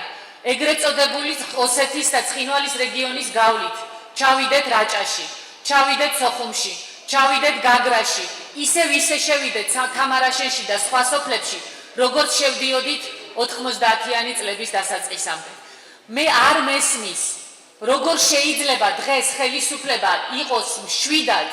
Speaker 4: ეგრეთ წოდებული ოსეთის და ცხინვალის რეგიონის გავლით ჩავიდეთ რაჭაში, ჩავიდეთ სოხუმში, ჩავიდეთ გაგრაში, ისე შევიდეთ თამარაშენში და სხვა სოფლებში, როგორც შევდიოდით 90-იანი წლების დასაწყისამდე. მე არ მესმის, როგორ შეიძლება დღეს ხელისუფლება იყოს მშვიდად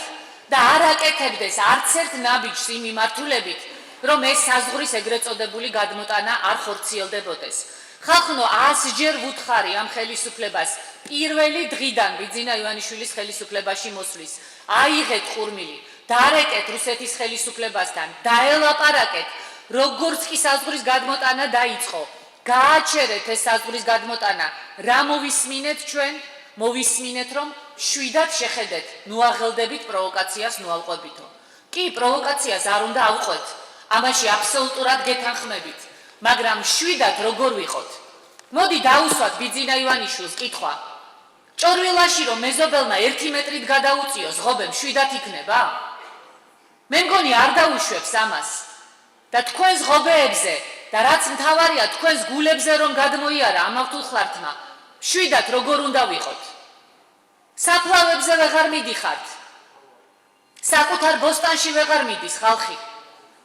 Speaker 4: და არ აკეთებდეს არც ერთ ნაბიჯს იმ მიმართულებით, რომ ეს საზღვრის ეგრეთ წოდებული გადმოტანა არ ხორციელდებოდეს. ხალხო, 100-ჯერ ვუთხარი ამ ხელისუფლებას პირველი დღიდან ბიძინა ივანიშვილის ხელისუფლებაში მოსვლის. აიღეთ ყურმილი, დარეკეთ რუსეთის ხელისუფლებასთან, დაელაპარაკეთ, როგორც კი საზღვრის გადმოტანა დაიწყო. გააჩერეთ ეს საზღვრის გადმოტანა, რა მოვისმინეთ ჩვენ? მოვისმინეთ, რომ შვიდად შეხედეთ, ნუ აღელდებით პროვოკაციას, ნუ ავყვებითო. კი, პროვოკაციას არ უნდა ავყვეთ, ამაში აბსოლუტურად გეთანხმებით, მაგრამ შვიდად როგორ ვიყოთ? მოდი დაუსვათ ბიძინა ივანიშვილს კითხვა. ჭორვილაში რომ მეზობელმა 1 მეტრით გადაუწიოს, ღობე შვიდად იქნება? მე მგონი არ დაუშვებს ამას. და თქვენს ღობეებზე და რაც მთავარია თქვენს გულებზე რომ გადმოიარა ამ მავთუხლართმა, შვიდად როგორ უნდა ვიყოთ? საფლავებზე ვეღარ მიდიხართ. საკუთარ ბოსტანში ვეღარ მიდის ხალხი.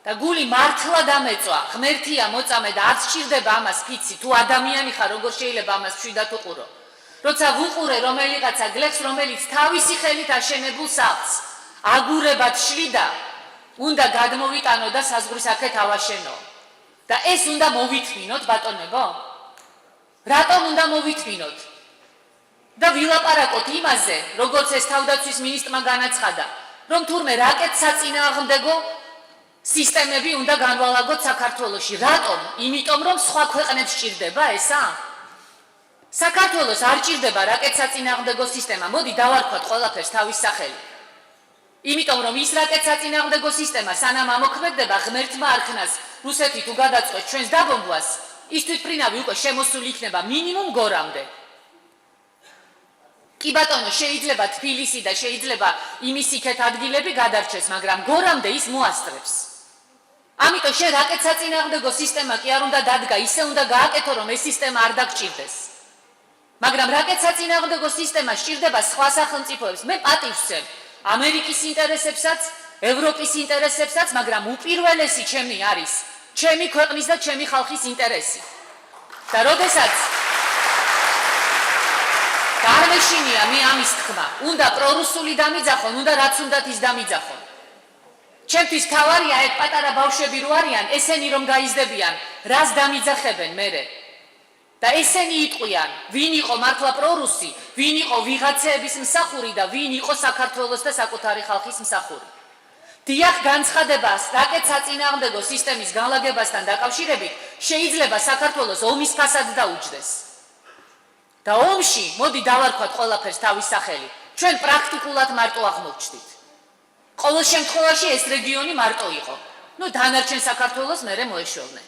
Speaker 4: და გული მართლა დამეწვა, ღმერთია მოწამე და არც სჭირდება ამას ფიცი, თუ ადამიანი ხარ, როგორ შეიძლება ამას შვიდად უყურო? როცა ვუყურე რომელიღაცა გლეხს, რომელიც თავისი ხელით აშენებულ სახლს აგურებად შლიდა, უნდა გადმოვიტანო და საზღვრის აქეთ ავაშენო. და ეს უნდა მოვითმინოთ, ბატონებო? რატომ უნდა მოვითმინოთ? და ვილაპარაკოთ იმაზე, როგორც ეს თავდაცვის მინისტრმა განაცხადა, რომ თურმე რაკეტსაწინააღმდეგო სისტემები უნდა განვალაგოთ საქართველოში. რატომ? იმიტომ, რომ სხვა ქვეყნებს სჭირდება ესა? საქართველოს არ ჭირდება რაკეტსაწინააღმდეგო სისტემა. მოდი დავარქვათ ყველაფერს თავის სახელი. იმიტომ, რომ ის რაკეტსაწინააღმდეგო სისტემა სანამ ამოქმედდება, ღმერთმა არქნას რუსეთი თუ გადაწყვეტს ჩვენს დაბომბვას, ის თვითმფრინავი უკვე შემოსული იქნება მინიმუმ გორამდე. კი ბატონო, შეიძლება თბილისი და შეიძლება იმის იქეთ ადგილები გადარჩეს, მაგრამ გორამდე ის მოასწრებს. ამიტომ შენ რაკეტსაწინააღმდეგო სისტემა კი არ უნდა დადგა, ისე უნდა გააკეთო, რომ ეს სისტემა არ დაგჭირდეს. მაგრამ რაკეტსაწინააღმდეგო სისტემა სჭირდება სხვა სახელმწიფოებს. მე პატივს ვცემ ამერიკის ინტერესებსაც, ევროპის ინტერესებსაც, მაგრამ უპირველესი ჩემი არის ჩემი ქვეყნის და ჩემი ხალხის ინტერესი. და როდესაც გარმეშინია მე ამის თქმა, უნდა პრორუსული დამიძახონ, უნდა რაც უნდათ ის დამიძახონ. ჩემთვის თავარია ეგ პატარა ბავშვები რო არიან, ესენი რომ გაიზრდებიან, რას დამიძახებენ მერე. და ესენი იტყვიან, ვინ იყო მართლა პრორუსი, ვინ იყო ვიღაცეების მსახური და ვინ იყო საქართველოს და საკუთარი ხალხის მსახური. დიახ, განცხადებას რაკეტსაწინააღმდეგო სისტემის განლაგებასთან დაკავშირებით შეიძლება საქართველოს ომის ფასად დაუჯდეს. და ომში, მოდი დავარქვათ ყველაფერს თავის სახელი, ჩვენ პრაქტიკულად მარტო აღმოჩნდით. ყოველ შემთხვევაში ეს რეგიონი მარტო იყო. დანარჩენ საქართველოს მერე მოეშველნენ.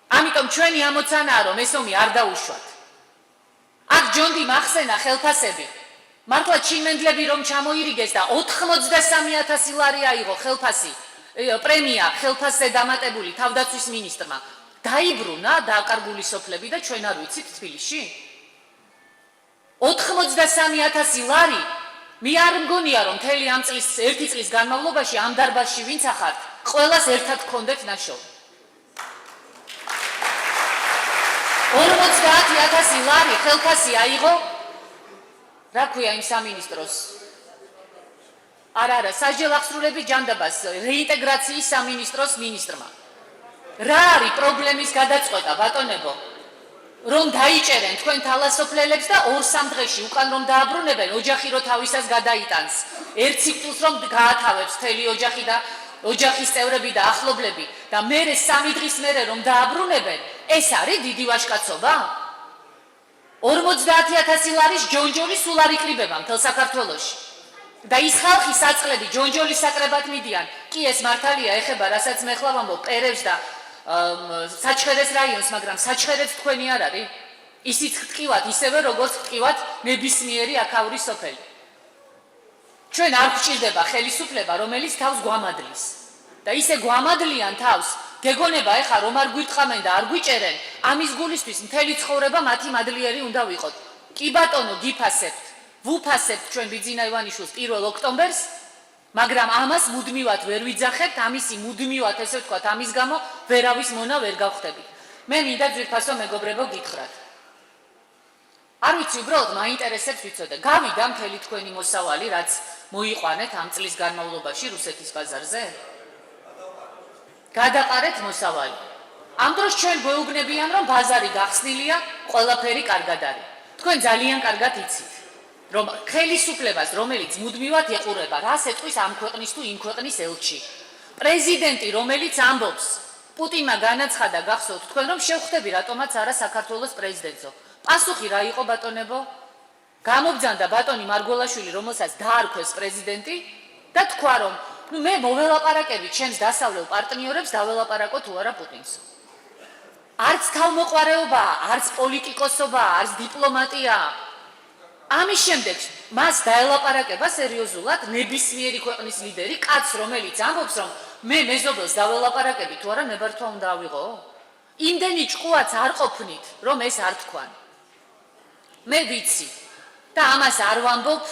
Speaker 4: ამიტომ ჩვენი ამოცანაა, რომ ეს ომი არ დაუშვათ. აქ ჯონდი მახსენა ხელფასები. მართლა ჩინმენდლები რომ ჩამოირიგეს და 93,000 ლარი აიღო ხელფასი, პრემია ხელფასზე დამატებული თავდაცვის მინისტრმა. დაიბრუნა დააკარგული სოფლები და ჩვენ არ ვიცით თბილისში? 93,000 ლარი. მე არ მგონია, რომ მთელი ამ წლის ერთი წლის განმავლობაში ამ დარბაზში ვინც ახართ, ყველას ერთად გქონდეთ ნაშოვნი. 50,000 ლარი ხელფასი აიღო, რა ქვია იმ სამინისტროს? არა, საჯელახსრულების ჯანდაბას რეინტეგრაციის სამინისტროს მინისტრმა. რა არის პრობლემის გადაწყვეტა, ბატონებო? რომ დაიჭერენ თქვენ თალასოფლელებს და 2-3 დღეში უკან რომ დააბრუნებენ, ოჯახი რო თავისას გადაიტანს. ერთ ციკლს რომ გაათავებს მთელი ოჯახი და ოჯახის წევრები და ახლობლები და მერე 3 დღის მერე რომ დააბრუნებენ, ეს არის დიდი ვაჟკაცობა? 50,000 ლარის ჯონჯოლი სულ არ იკრიბება მთელ საქართველოში. და ის ხალხი საწყლები ჯონჯოლის საკრებად მიდიან. კი ეს მართალია, ეხება რასაც მე ხლა ვამბობ პერევს და საჩხერეს რაიონს, მაგრამ საჩხერეც თქვენი არ არის? ისიც გტკივათ ისევე როგორც გტკივათ ნებისმიერი აქაური სოფელი. ჩვენ არ გვჭირდება ხელისუფლება, რომელიც თავს გვამადლის. და ისე გვამადლიან თავს, გეგონება ეხა რომ არ გვიტყამენ და არ გვიჭერენ, ამის გულისთვის მთელი ცხოვრება მათი მადლიერი უნდა ვიყოთ. კი ბატონო, გიფასებთ, ვუფასებთ ჩვენ ბიძინა ივანიშვილს 1 ოქტომბერს, მაგრამ ამას მუდმივად ვერ ვიძახებთ, ამისი მუდმივად ესე ვთქვათ, ამის გამო ვერავის მონა ვერ გავხდებით. მე მინდა ძვირფასო მეგობრებო გითხრათ. არ ვიცი, უბრალოდ მაინტერესებს ვიცოდე, გავიდა მთელი თქვენი მოსავალი, რაც მოიყვანეთ ამ წლის განმავლობაში რუსეთის ბაზარზე? გადაყარეთ მოსავალი. ამ დროს ჩვენ გვეუბნებიან, რომ ბაზარი გახსნილია, ყველაფერი კარგად არის. თქვენ ძალიან კარგად იცით, რომ ხელისუფლებას, რომელიც მუდმივად ეყურება, რას ეტყვის ამ ქვეყნის თუ იმ ქვეყნის ელჩი. პრეზიდენტი, რომელიც ამბობს, პუტინმა განაცხადა, გახსოვთ თქვენ, რომ შევხვდები რატომაც არა საქართველოს პრეზიდენტო. პასუხი რა იყო, ბატონებო? გამოგძანდა ბატონი მარგველაშვილი, რომელსაც დაარქვეს პრეზიდენტი და თქვა, რომ მე მოველაპარაკები ჩემს დასავლელ პარტნიორებს, დაველაპარაკო თუ არა პუტინს. არც თავმოყვარეობა, არც პოლიტიკოსობა, არც დიპლომატია. ამის შემდეგ მას დაელაპარაკება სერიოზულად ნებისმიერი ქვეყნის ლიდერი, კაცს, რომელიც ამბობს, რომ მე მეზობელს დაველაპარაკები თუ არა ნებართვა უნდა ავიღო? იმდენი ჭკუაც არ ყოფნით, რომ ეს არ თქვან. მე ვიცი და ამას არ ვამბობ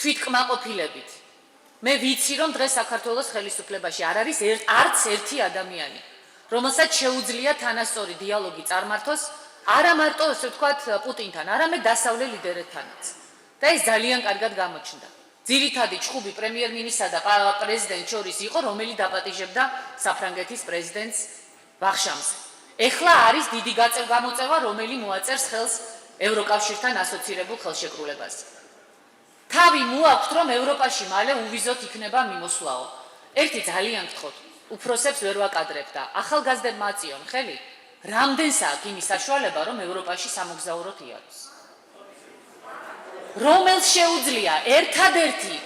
Speaker 4: თვითკმაყოფილებით. მე ვიცი, რომ დღეს საქართველოს ხელისუფლებაში არ არის არც ერთი ადამიანი, რომელსაც შეუძლია თანასწორი დიალოგი წარმართოს, არა მარტო ესე ვთქვათ პუტინთან, არამედ დასავლელ ლიდერებთანაც. და ეს ძალიან კარგად გამოჩნდა. ძირითადი ჭხუბი პრემიერ-მინისტრსა და პრეზიდენტს შორის იყო, რომელიც დაპატიჟებდა საფრანგეთის პრეზიდენტს ვახშამზე. ეხლა არის დიდი გამოწევა, რომელიც მოაწერს ხელს ევროკავშირთან ასოცირებულ ხელშეკრულებას. თავი მოაქვთ, რომ ევროპაში მალე უვიზოთ იქნება მიმოსვლაო. ერთი ძალიან გთხოვთ, უფროსებს ვერ ვაკადრებ და ახალგაზრდებმა აწიონ ხელი, რამდენსა აქვს იმის საშუალება, რომ ევროპაში სამოგზაუროდ იაროს. რომელს შეუძლია ერთადერთი,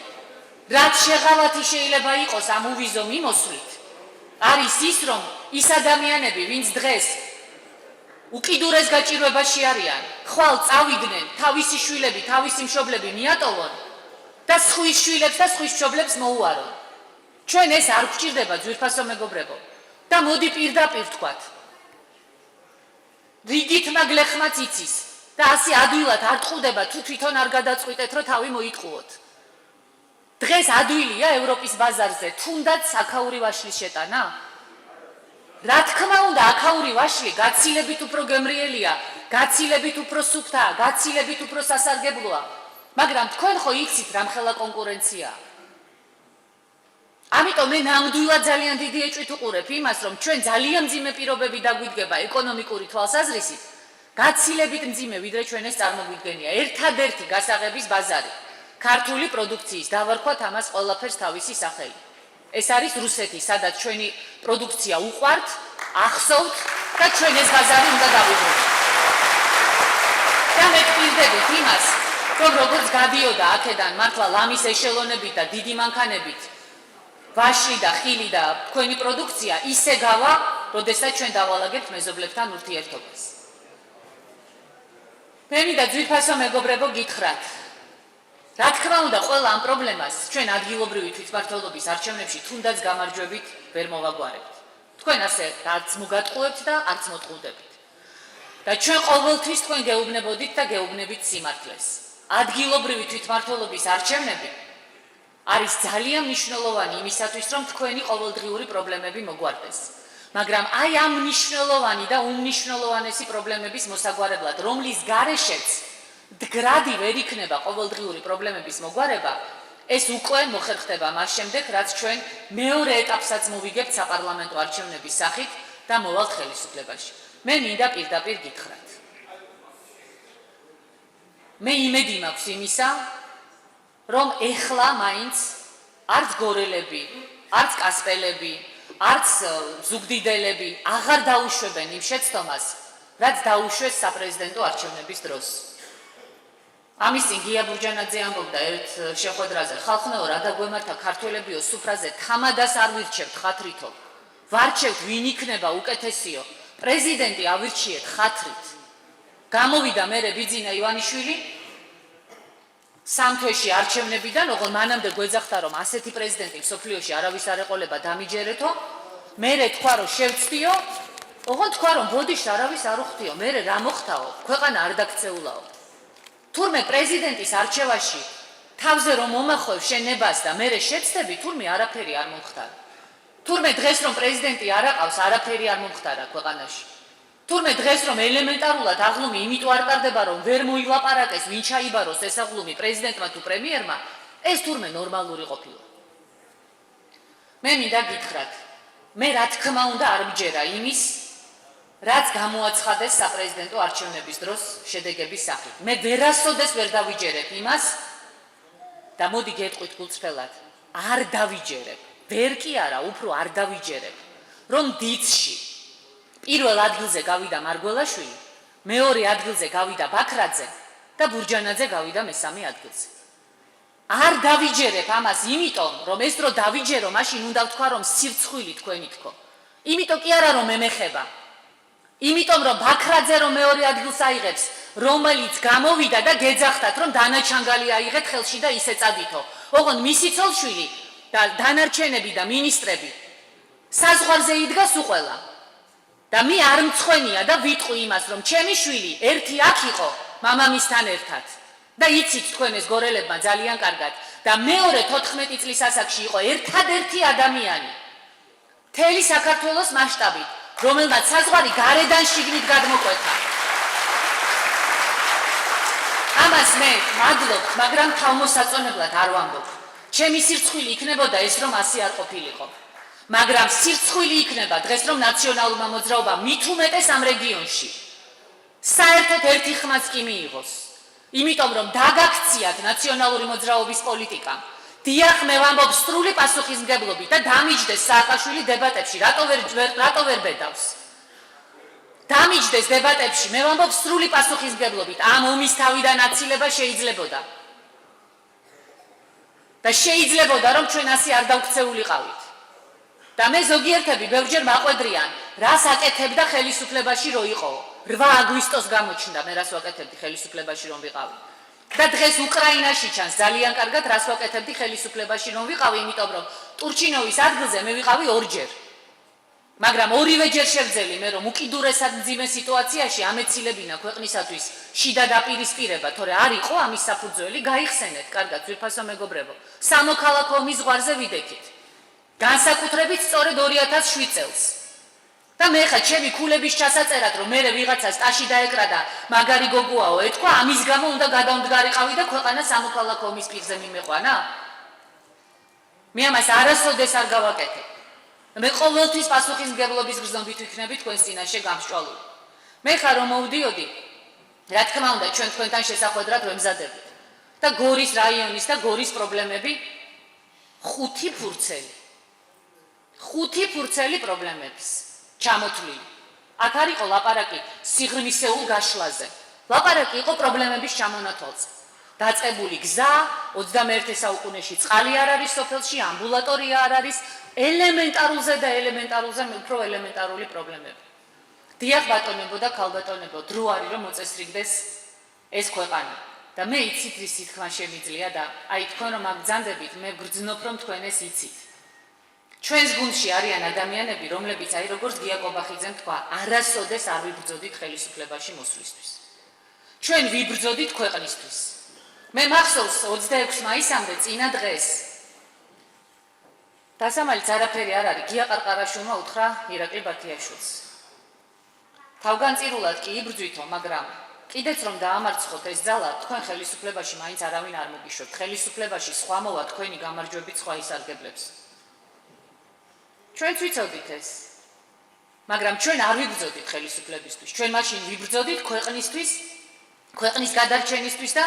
Speaker 4: რაც შეღავათი შეიძლება იყოს ამ უვიზო მიმოსვლით, არის ის, რომ ის ადამიანები, ვინც დღეს უკიდურეს გაჭირვებაში არიან, ხვალ წავიდნენ, თავისი შვილები, თავისი მშობლები მიატოვონ და სხვის შვილებს და სხვის მშობლებს მოუარონ. ჩვენ ეს არ გვჭირდება, ძვირფასო მეგობრებო. და მოდი პირდაპირ ვთქვათ. რიგითმა გლეხმაც იცის და ასე ადვილად არ ტყუდება, თუ თვითონ არ გადაწყვიტეთ, რომ თავი მოიტყუოთ. დღეს ადვილია ევროპის ბაზარზე თუნდაც აქაური ვაშლის შეტანა? რა თქმა უნდა, აქაური ვაშლი გაცილებით უფრო გემრიელია, გაცილებით უფრო სუფთაა, გაცილებით უფრო სასარგებლოა, მაგრამ თქვენ ხო იცით რამხელა კონკურენცია. ამიტომ მე ნამდვილად ძალიან დიდი ეჭვით უყურებ იმას, რომ ჩვენ ძალიან მძიმე პირობები დაგვიდგება ეკონომიკური თვალსაზრისით, გაცილებით მძიმე, ვიდრე ჩვენ ეს წარმოგვიდგენია. ერთადერთი გასაღების ბაზარი ქართული პროდუქციის, დავარქვათ ამას ყველაფერს თავისი სახელი. ეს არის რუსეთი, სადაც ჩვენი პროდუქცია უყვართ, ახსოვთ და ჩვენ ეს ბაზარი უნდა დავუბრუნოთ. და მე ვპირდებით იმას, რომ როგორც გადიოდა აქედან მართლა ლამის ეშელონებით და დიდი მანქანებით ვაშლი და ხილი და თქვენი პროდუქცია ისე გავა, როდესაც ჩვენ დავალაგებთ მეზობლებთან ურთიერთობას. მე მინდა ძვირფასო მეგობრებო გითხრათ, რა თქმა უნდა, ყველა ამ პრობლემას ჩვენ ადგილობრივი თვითმმართველობის არჩევნებში თუნდაც გამარჯვებით ვერ მოვაგვარებთ. თქვენ ასე არც მოგატყუებთ და არც მოტყუდებით. და ჩვენ ყოველთვის თქვენ გეუბნებოდით და გეუბნებით სიმართლეს. ადგილობრივი თვითმმართველობის არჩევნები არის ძალიან მნიშვნელოვანი იმისათვის, რომ თქვენი ყოველდღიური პრობლემები მოგვარდეს. მაგრამ აი ამ მნიშვნელოვანი და უმნიშვნელოვანესი პრობლემების მოსაგვარებლად, რომლის გარეშეც დგრადი ვერ იქნება ყოველდღიური პრობლემების მოგვარება, ეს უკვე მოხერხდება მას შემდეგ, რაც ჩვენ მეორე ეტაპსაც მოვიგებთ საპარლამენტო არჩევნების სახით და მოვალთ ხელისუფლებაში. მე მინდა პირდაპირ გითხრათ. მე იმედი მაქვს იმისა, რომ ეხლა მაინც არც გორელები, არც კასპელები, არც ზუგდიდელები აღარ დაუშვებენ იმ შეცდომას, რაც დაუშვეს საპრეზიდენტო არჩევნების დროს. ამის წინ გია ბურჯანაძე ამბობდა ერთ შეხვედრაზე, ხალხნაო, რა დაგვემართა ქართველებიო, სუფრაზე თამადას არ ვირჩევთ ხათრითო, ვარჩევთ ვინ იქნება უკეთესიო, პრეზიდენტი ავირჩიეთ ხათრით. გამოვიდა მერე ბიძინა ივანიშვილი სამ თვეში არჩევნებიდან, ოღონდ მანამდე გვეძახდა, რომ ასეთი პრეზიდენტი მსოფლიოში არავის არ ეყოლება, დამიჯერეთო, მერე თქვა, რომ შევცდიო, ოღონდ თქვა, რომ ბოდიშ არავის არ უხდიო, მერე რა მოხდაო, ქვეყანა არ დაქცეულაო. თურმე პრეზიდენტის არჩევაში თავზე რომ მომახვევ შენებას და მერე შეცდები, თურმე არაფერი არ მომხდარა. თურმე დღეს რომ პრეზიდენტი არ აყავს, არაფერი არ მომხდარა ქვეყანაში. თურმე დღეს რომ ელემენტარულად აღლუმი იმიტომ არ ტარდება, რომ ვერ მოილაპარაკეს, ვინ ჩაიბაროს ეს აღლუმი პრეზიდენტმა თუ პრემიერმა, ეს თურმე ნორმალური ყოფილა. მე მინდა გითხრათ, მე რა თქმა უნდა არ მჯერა იმის, რაც გამოაცხადეს საპრეზიდენტო არჩევნების დროს შედეგების სახით. მე ვერასოდეს ვერ დავიჯერებ იმას და მოდი გეტყვით გულწრფელად, არ დავიჯერებ, ვერ კი არა, უფრო არ დავიჯერებ, რომ დიცში პირველ ადგილზე გავიდა მარგველაშვილი, მეორე ადგილზე გავიდა ბაქრაძე და ბურჯანაძე გავიდა მესამე ადგილზე. არ დავიჯერებ ამას იმიტომ, რომ ეს დრო დავიჯერო, მაშინ უნდა ვთქვა, რომ სირცხვილი თქვენი თქო. იმიტომ კი არა, რომ მემეხება. იმიტომ რომ ბაქრაძე რომ მეორე ადგილს აიღებს, რომელიც გამოვიდა და გეძახდათ, რომ დანაჩანგალი აიღეთ ხელში და ისე წადითო. ოღონდ მისი ცოლშვილი და დანარჩენები და მინისტრები საზღვარზე იდგას უყველა. და მე არ მცხვენია და ვიტყვი იმას, რომ ჩემი შვილი ერთი აქ იყო მამამისთან ერთად. და იცით თქვენ ეს გორელებმა ძალიან კარგად. და მეორე 14 წლის ასაკში იყო ერთადერთი ადამიანი მთელი საქართველოს მასშტაბით, რომელმაც საზღვარი გარედან შიგნით გადმოკვეთა. ამას მე მადლობ, მაგრამ თავმოსაწონებლად არ ვამბობ. ჩემი სირცხვილი იქნებოდა ეს, რომ ასე არ ყოფილიყო. მაგრამ სირცხვილი იქნება დღეს, რომ ნაციონალურმა მოძრაობამ მით უმეტეს ამ რეგიონში საერთოდ ერთი ხმაც კი მიიღოს. იმიტომ რომ დაგაქციათ ნაციონალური მოძრაობის პოლიტიკა. დიახ, მე ვამბობ სრული პასუხისმგებლობით და დამიჯდეს სააკაშვილი დებატებში, რატო ვერ ბედავს? დამიჯდეს დებატებში, მე ვამბობ სრული პასუხისმგებლობით, ამ ომის თავიდან აცილება შეიძლებოდა. და შეიძლებოდა რომ ჩვენ ასე არ დავქცეულიყავით. და მე ზოგიერთები ბევრჯერ მაყვედრიან, რას აკეთებდა ხელისუფლებაში რო იყო. 8 აგვისტოს გამოჩნდა მე რას ვაკეთებდი ხელისუფლებაში რომ ვიყავი. და დღეს უკრაინაში ჩანს ძალიან კარგად რას ვაკეთებდი ხელისუფლებაში რომ ვიყავი, იმიტომ რომ ტურჩინოვის ადგილზე მე ვიყავი 2 ჯერ. მაგრამ ორივეჯერ შევძელი მე რომ უკიდურესად მძიმე სიტუაციაში ამეცილებინა ქვეყნისათვის შიდა დაპირისპირება, თორე არ იყო ამის საფუძველი, გაიხსენეთ კარგად ძვირფასო მეგობრებო. სამოქალაქო ომის ზღვარზე ვიდექით. განსაკუთრებით სწორედ 2007 წელს. და მე ხა ჩემი ქულების ჩასაწერად რომ მე ვიღაცას ტაში დაეკრა და მაგარი გოგოაო ეთქვა, ამის გამო უნდა გადავმდგარიყავი და ქვეყანა სამოქალაქო ომის პირზე მიმეყვანა? მე ამას არასოდეს არ გავაკეთებ. მე ყოველთვის პასუხისმგებლობის გრძნობით ვიქნები თქვენს წინაშე გამსჭვალული. მე ხა რომ მოვდიოდი, რა თქმა უნდა ჩვენ თქვენთან შესახვედრად ვემზადებით. და გორის რაიონის და გორის პრობლემები 5 ფურცელი პრობლემების ჩამოთვლილი. აქ არ იყო ლაპარაკი სიღრმისეულ გაშლაზე. ლაპარაკი იყო პრობლემების ჩამონათვალზე. დაწყებული გზა, 21 საუკუნეში წყალი არ არის სოფელში, ამბულატორია არ არის, ელემენტარულზე და ელემენტარულზე უფრო ელემენტარული პრობლემები. დიახ ბატონებო და ქალბატონებო, დრო არის რომ მოწესრიგდეს ეს ქვეყანა. და მე იცით რის თქმა შემიძლია და აი თქვენ რომ აგძანდებით, მე გრძნობ რომ თქვენ ეს იცით. ჩვენს გუნდში არიან ადამიანები, რომლებიც აი როგორც გია კობახიძემ თქვა, არასოდეს არ ვიბრძოდით ხელისუფლებაში მოსვლისთვის. ჩვენ ვიბრძოდით ქვეყნისთვის. მე მახსოვს 26 მაისამდე წინა დღეს დასამალიც არაფერი არ არის, გია ყარყარაშვილმა უთხრა ირაკლი ბათიაშვილს. თავგანწირულად კი იბრძვითო, მაგრამ კიდეც რომ დაამარცხოთ ეს ძალა, თქვენ ხელისუფლებაში მაინც არავინ არ მოგიშვებთ. ხელისუფლებაში სხვა მოვა თქვენი გამარჯვებით სხვა ისარგებლებს. ჩვენც ვიცოდით ეს. მაგრამ ჩვენ არ ვიბრძოდით ხელისუფლებისთვის. ჩვენ მაშინ ვიბრძოდით ქვეყნისთვის, ქვეყნის გადარჩენისთვის და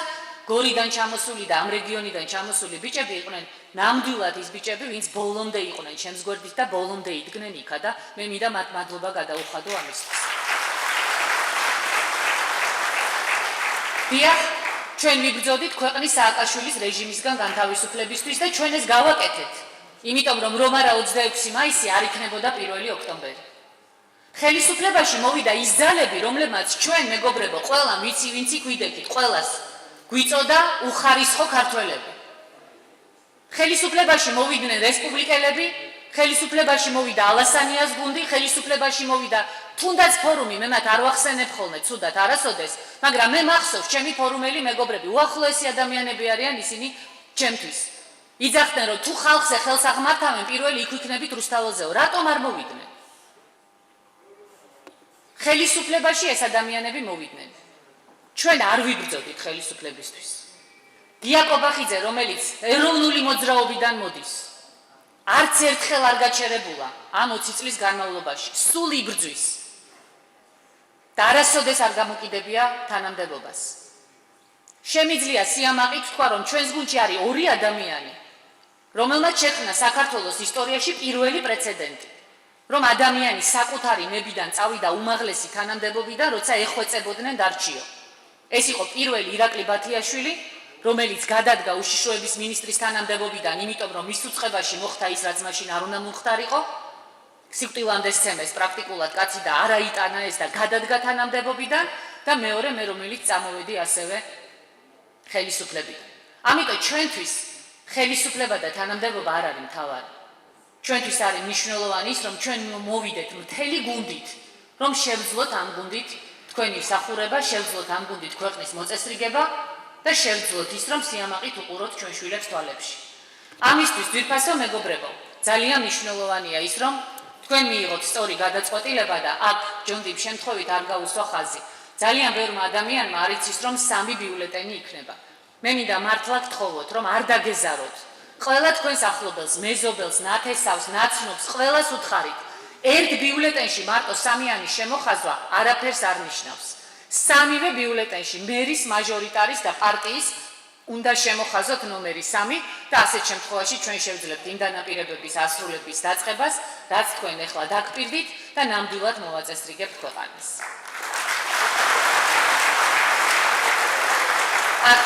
Speaker 4: გორიდან ჩამოსული და ამ რეგიონიდან ჩამოსული ბიჭები იყვნენ ნამდვილად ის ბიჭები, ვინც ბოლომდე იყვნენ ჩემს გვერდით და ბოლომდე იდგნენ იქა და მე მინდა მათ მადლობა გადაუხადო ამისთვის. დიახ, ჩვენ ვიბრძოდით ქვეყნის სააკაშვილის რეჟიმისგან განთავისუფლებისთვის და ჩვენ ეს გავაკეთეთ. იმიტომ რომ რომ არა 26 მაისი არ იქნებოდა 1 ოქტომბერი. ხელისუფლებაში მოვიდა ის ძალები, რომლებმაც ჩვენ მეგობრებო, ყველა ვინც იქ ვიდექით, ყველას გვიწოდა უხარისხო ქართველები. ხელისუფლებაში მოვიდნენ რესპუბლიკელები, ხელისუფლებაში მოვიდა ალასანიას გუნდი, ხელისუფლებაში მოვიდა თუნდაც ფორუმი, მე მათ არ ვახსენებ ხოლმე ცუდად არასოდეს, მაგრამ მე მახსოვს ჩემი ფორუმელი მეგობრები, უახლოესი ადამიანები არიან ისინი ჩემთვის. იძახდნენ რომ თუ ხალხზე ხელს აღმართავენ, პირველი იქ ვიქნებით რუსთაველზეო, რატომ არ მოვიდნენ? ხელისუფლებაში ეს ადამიანები მოვიდნენ. ჩვენ არ ვიბრძოდით ხელისუფლებისთვის. გია კობახიძე, რომელიც ეროვნული მოძრაობიდან მოდის, არც ერთხელ არ გაჩერებულა ამ 20 წლის განმავლობაში, სულ იბრძვის. და არასოდეს არ გამოკიდებია თანამდებობას. შემიძლია სიამაყით თქვა, რომ ჩვენს გუნდში არის 2 ადამიანი, რომელმაც შექმნა საქართველოს ისტორიაში პირველი პრეცედენტი, რომ ადამიანი საკუთარი ნებიდან წავიდა უმაღლესი თანამდებობიდან, როცა ეხვეწებოდნენ დარჩიო. ეს იყო პირველი ირაკლი ბათიაშვილი, რომელიც გადადგა უშიშროების მინისტრის თანამდებობიდან, იმიტომ რომ მის უწყებაში მოხდა ის, რაც მაშინ არ უნდა მომხდარიყო. სიკვდილამდე სცემეს პრაქტიკულად კაცი და არ აიტანა ეს და გადადგა თანამდებობიდან და მეორე მე რომელიც წამოვედი ასევე ხელისუფლებიდან. ამიტომ ჩვენთვის ხელისუფლება და თანამდებობა არ არის მთავარი. ჩვენთვის არის მნიშვნელოვანი ის, რომ ჩვენ მოვიდეთ მთელი გუნდით, რომ შევძლოთ ამ გუნდით თქვენი მსახურება, შევძლოთ ამ გუნდით ქვეყნის მოწესრიგება და შევძლოთ ის, რომ სიამაყით უყუროთ ჩვენ შვილებს თვალებში. ამისთვის ძვირფასო მეგობრებო, ძალიან მნიშვნელოვანია ის, რომ თქვენ მიიღოთ სწორი გადაწყვეტილება და აქ ჯონდიბ შემთხვევით არ გაუსვა ხაზი. ძალიან ბევრმა ადამიანმა არ იცის, რომ 3 ბიულეტენი იქნება. მე მინდა მართლა გთხოვოთ, რომ არ დაგეზაროთ. ყველა თქვენს ახლობელს, მეზობელს, ნათესავს, ნაცნობს, ყველას უთხარით. ერთ ბიულეტენში მარტო 3-იანი შემოხაზვა არაფერს არ ნიშნავს. სამივე ბიულეტენში მერის მაჟორიტარის და პარტიის უნდა შემოხაზოთ ნომერი 3 და ასეთ შემთხვევაში ჩვენ შევძლებთ იმ დანაპირებების ასრულების დაწყებას, რაც თქვენ ახლა დაგპირდით და ნამდვილად მოვაწესრიგებთ ქვეყანას. აქ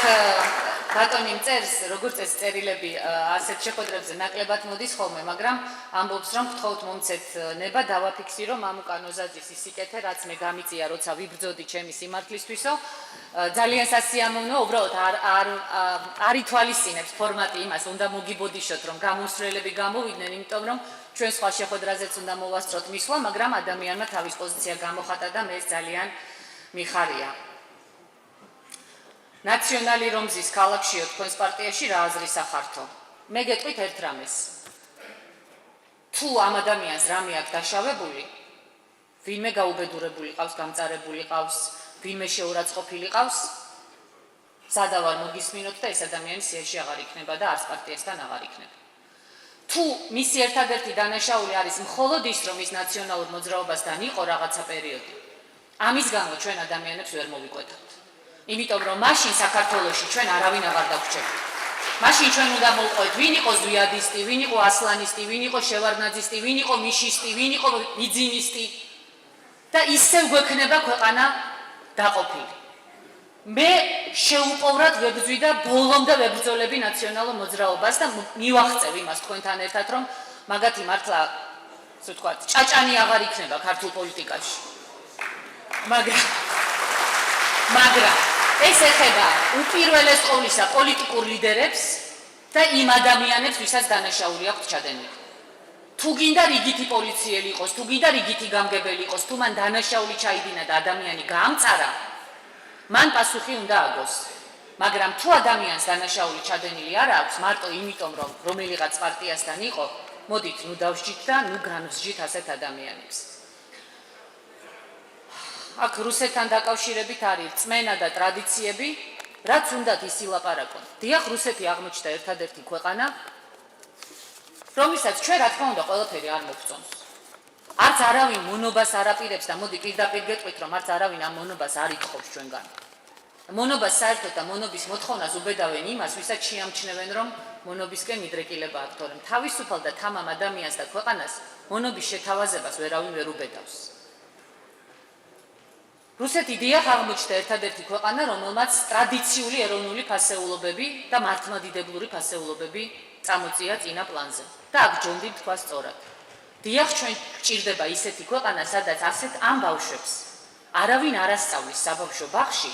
Speaker 4: ბატონი წერს, როგორც ეს წერილები ასეთ შეხვედრებზე ნაკლებად მოდის ხოლმე, მაგრამ ამბობს, რომ გთხოვთ მომცეთ ნება, დავაფიქსირო მამუკა ნოზაძის სიკეთე, რაც მე გამიწია, როცა ვიბრძოდი ჩემი სიმართლისთვისო. ძალიან სასიამოვნოა, უბრალოდ არ ითვალისწინებს ფორმატი იმას, უნდა მოგიბოდიშოთ, რომ გამოსვლელები გამოვიდნენ, იმიტომ რომ ჩვენ სხვა შეხვედრაზეც უნდა მოვასწროთ მისვლა, მაგრამ ადამიანმა თავის პოზიცია გამოხატა და მე ეს ძალიან მიხარია. ნაციონალი რომზის ქალაქშიო თქვენს პარტიაში რა აზრის ახართო? მე გეტყვით ერთ რამეს. თუ ამ ადამიანს რამე აქვს დაშავებული, ვინმე გაუბედურებული ყავს, გამწარებული ყავს, ვინმე შეურაცხყოფილი ყავს, სადავარ მოგისმინოთ და ეს ადამიანი სიაში აღარ იქნება და არც პარტიასთან აღარ იქნება. თუ მისი ერთადერთი დანაშაული არის მხოლოდ ის, რომ ის ნაციონალურ მოძრაობასთან იყო რაღაცა პერიოდი, ამის გამო ჩვენ ადამიანებს ვერ მოვიკვეთავთ. იმიტომ რომ მაშინ საქართველოში ჩვენ არავინ აღარ დაგვჭირდება. მაშინ ჩვენ უნდა მოვყვეთ, ვინ იყო ზვიადისტი, ვინ იყო ასლანისტი, ვინ იყო შევარდნაძისტი, ვინ იყო მიშისტი, ვინ იყო ბიძინისტი და ისევ გვექნება ქვეყანა დაყოფილი. მე შეუპოვრად ვებრძვი და ბოლომდე ვებრძოლები ნაციონალურ მოძრაობას და მივახწევ იმას თქვენთან ერთად, რომ მაგათი მართლა, ასე ვთქვათ, ჭაჭანი აღარ იქნება ქართულ პოლიტიკაში. მაგრამ ეს ეხება უპირველეს ყოვლისა პოლიტიკურ ლიდერებს და იმ ადამიანებს, ვისაც დანაშაული აქვთ ჩადენილი. თუ გინდა რიგითი პოლიციელი იყოს, თუ გინდა რიგითი გამგებელი იყოს, თუ მან დანაშაული ჩაიდინა და ადამიანი გაამწარა, მან პასუხი უნდა აგოს. მაგრამ თუ ადამიანს დანაშაული ჩადენილი არ აქვს, მარტო იმიტომ, რომ რომელიღაც პარტიასთან იყო, მოდით, ნუ დავსჯით და ნუ განვსჯით ასეთ ადამიანებს. აქ რუსეთთან დაკავშირებით არის რწმენა და ტრადიციები, რაც უნდათ ის ილაპარაკონ. დიახ, რუსეთი აღმოჩნდა ერთადერთი ქვეყანა, რომელსაც ჩვენ რა თქმა უნდა ყველაფერი არ მოგწონს. არც არავინ მონობას არ აპირებს და მოდი პირდაპირ გეტყვით, რომ არც არავინ ამ მონობას არ ითხოვს ჩვენგან. მონობას საერთოდ და მონობის მოთხოვნას უბედავენ იმას, ვისაც შეამჩნევენ, რომ მონობისკენ მიდრეკილება აქვს, თორემ თავისუფალ და თამამ ადამიანს და ქვეყანას მონობის შეთავაზებას ვერავინ ვერ უბედავს. რუსეთი დიახ აღმოჩნდა ერთადერთი ქვეყანა, რომელმაც ტრადიციული ეროვნული ფასეულობები და მართლმადიდებლური ფასეულობები წამოწია წინა პლანზე. და აქ ჯონდი თქვა სწორად. დიახ, ჩვენ გვჭირდება ისეთი ქვეყანა, სადაც ასეთ ამ ბავშვებს არავინ არ ასწავლის საბავშვო ბაღში,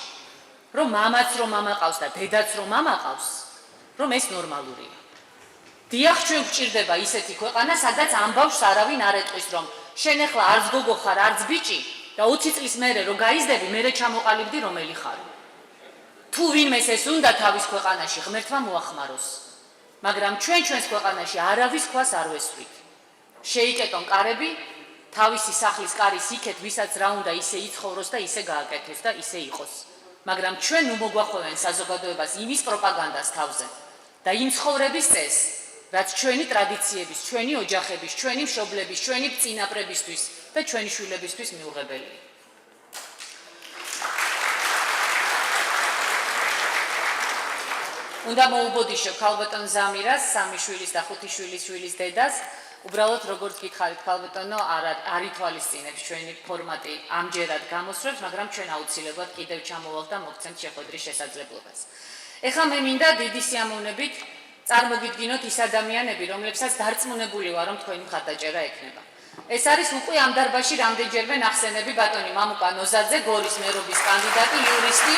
Speaker 4: რომ მამაც რომ მამა ყავს და დედაც რომ მამა ყავს, რომ ეს ნორმალურია. დიახ, ჩვენ გვჭირდება ისეთი ქვეყანა, სადაც ამ ბავშვს არავინ არ ეტყვის, რომ შენ ახლა არც გოგო ხარ, არც ბიჭი და 20 წლის მერე რო გაიზრდები, მერე ჩამოყალიბდი რომელი ხარ. თუ ვინმეს ეს უნდა თავის ქვეყანაში ღმერთმა მოახმაროს. მაგრამ ჩვენს ქვეყანაში არავის ქვას არ ვესვით. შეიკეტონ კარები, თავისი სახლის კარის იქეთ, ვისაც რა უნდა ისე იცხოვროს და ისე გააკეთოს და ისე იყოს. მაგრამ ჩვენ ნუ მოგვახვევენ საზოგადოებას იმის პროპაგანდას თავზე და იმ ცხოვრების წესს, რაც ჩვენი ტრადიციების, ჩვენი ოჯახების, ჩვენი მშობლების, ჩვენი წინაპრებისთვის და ჩვენი შვილებისთვის მიუღებელია. უნდა მოუბოდიშო ქალბატონ ზამირას, 3 შვილის და 5 შვილის დედას. უბრალოდ როგორც გითხარით ქალბატონო, არ ითვალისწინებს ჩვენი ფორმატი ამჯერად გამოსვლებს, მაგრამ ჩვენ აუცილებლად კიდევ ჩამოვალთ და მოგცემთ შეხვედრის შესაძლებლობას. ეხლა მე მინდა დიდი სიამოვნებით წარმოგიდგინოთ ის ადამიანები, რომლებსაც დარწმუნებული ვარ, რომ თქვენი მხარდაჭერა ექნება. ეს არის უკვე ამ დარბაზში რამდენჯერმე ნახსენები ბატონი მამუკა ნოზაძე, გორის მერობის კანდიდატი, იურისტი,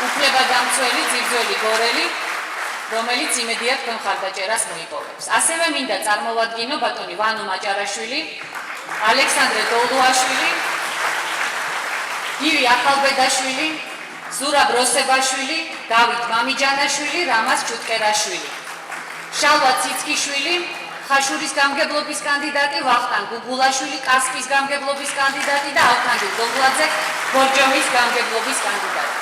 Speaker 4: უფლებადამცველი, ძირძველი გორელი, რომელიც იმედია თქვენ მხარდაჭერას მოიპოვებს. ასევე მინდა წარმოვადგინო ბატონი ვანო მაჭარაშვილი, ალექსანდრე დოლუაშვილი, გივი ახალბედაშვილი, ზურაბ როსებაშვილი, დავით მამიჯანაშვილი, რამაზ ჩუტკერაშვილი, შალვა ციცკიშვილი, ხაშურის გამგებლობის კანდიდატი, ვახტანგ გუგულაშვილი, კასპის გამგებლობის კანდიდატი და ალხანდრე დოვლაძე, ბორჯომის გამგებლობის კანდიდატი.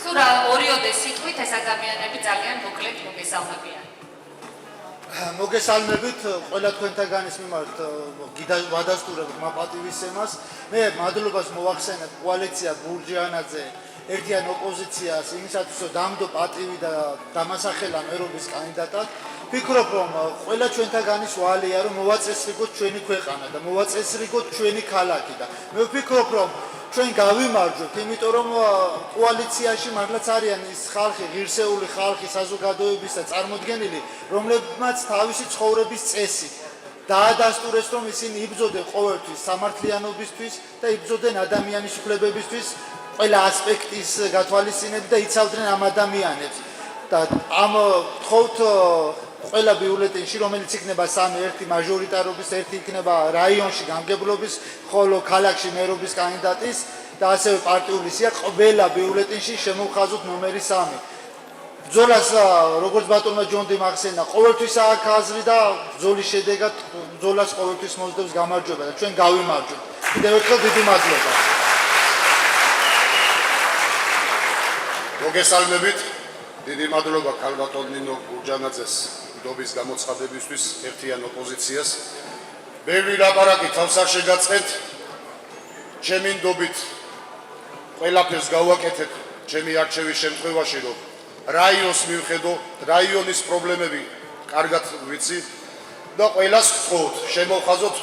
Speaker 4: სურა ორიოდე სიტყვით ეს ადამიანები ძალიან მოკლედ მოგესალმებიან.
Speaker 5: მოგესალმებით ყველა თქვენთაგანის მიმართ ვადასტურებ მაპატივისცემას. მე მადლობას მოვახსენებ კოალიცია ბურჯიანაძე ერთიან ოპოზიციას იმისათვის რომ დამდო პატივი და დამასახელა მერობის კანდიდატად. ვფიქრობ რომ ყველა ჩვენთაგანის ვალია რომ მოვაწესრიგოთ ჩვენი ქვეყანა და მოვაწესრიგოთ ჩვენი ქალაქი და მე ვფიქრობ რომ ჩვენ გავიმარჯვებთ, იმიტომ რომ კოალიციაში მართლაც არიან ის ხალხი, ღირსეული ხალხი საზოგადოების და წარმოდგენილი, რომლებმაც თავისი ცხოვრების წესი დაადასტურეს, რომ ისინი იბრძოდნენ ყოველთვის სამართლიანობისთვის და იბრძოდნენ ადამიანის უფლებებისთვის, ყველა ასპექტის გათვალისწინებით და იცავდნენ ამ ადამიანებს. და ამ თხოვთ ყველა ბიულეტენში, რომელიც იქნება სამი, ერთი მაჟორიტარობის, ერთი იქნება რაიონში გამგებლობის, ხოლო ქალაქში მერობის კანდიდატის და ასევე პარტიული სია, ყველა ბიულეტენში შემოვხაზოთ ნომერი 3. ბრძოლას როგორც ბატონმა ჯონდიმ ახსენა, ყოველთვის აქვს აზრი და ბრძოლის შედეგად ბრძოლას ყოველთვის მოსდევს გამარჯვება და ჩვენ გავიმარჯვებთ. კიდევ ერთხელ დიდი მადლობა.
Speaker 1: მოგესალმებით. დიდი მადლობა ქალბატონ ნინო ბურჯანაძეს ნდობის გამოცხადებისთვის ერთიან ოპოზიციას. ბევრი ლაპარაკი თავს არ შეგაწყეთ. ჩემი ნდობით ყველაფერს გავაკეთებ ჩემი არჩევის შემთხვევაში, რომ რაიონს მივხედო, რაიონის პრობლემები კარგად ვიცი და ყველას ვთხოვთ, შემოვხაზოთ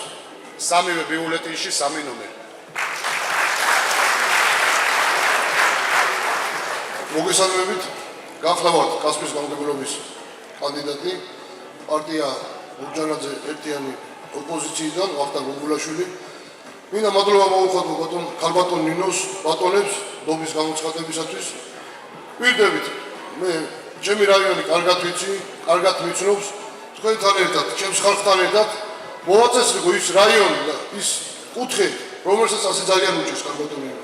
Speaker 1: სამივე ბიულეტენში 3 ნომერი.
Speaker 6: მოგესალმებით, გახლავართ კასპიის გამგებლობის კანდიდატი, პარტია ბურჯანაძე ერთიანი ოპოზიციიდან, ვახტანგ გოგულაშვილი. მინდა მადლობა მოვუხადო ქალბატონ ნინოს ბატონებს ნდობის გამოცხადებისათვის. ვირდებით, მე ჩემი რაიონი კარგად ვიცი, კარგად მიცნობს, თქვენთან ერთად, ჩემს ხალხთან ერთად მოვაწესრიგო ის რაიონი და ის კუთხე, რომელსაც ასე ძალიან უჭირს ქალბატონ ნინო.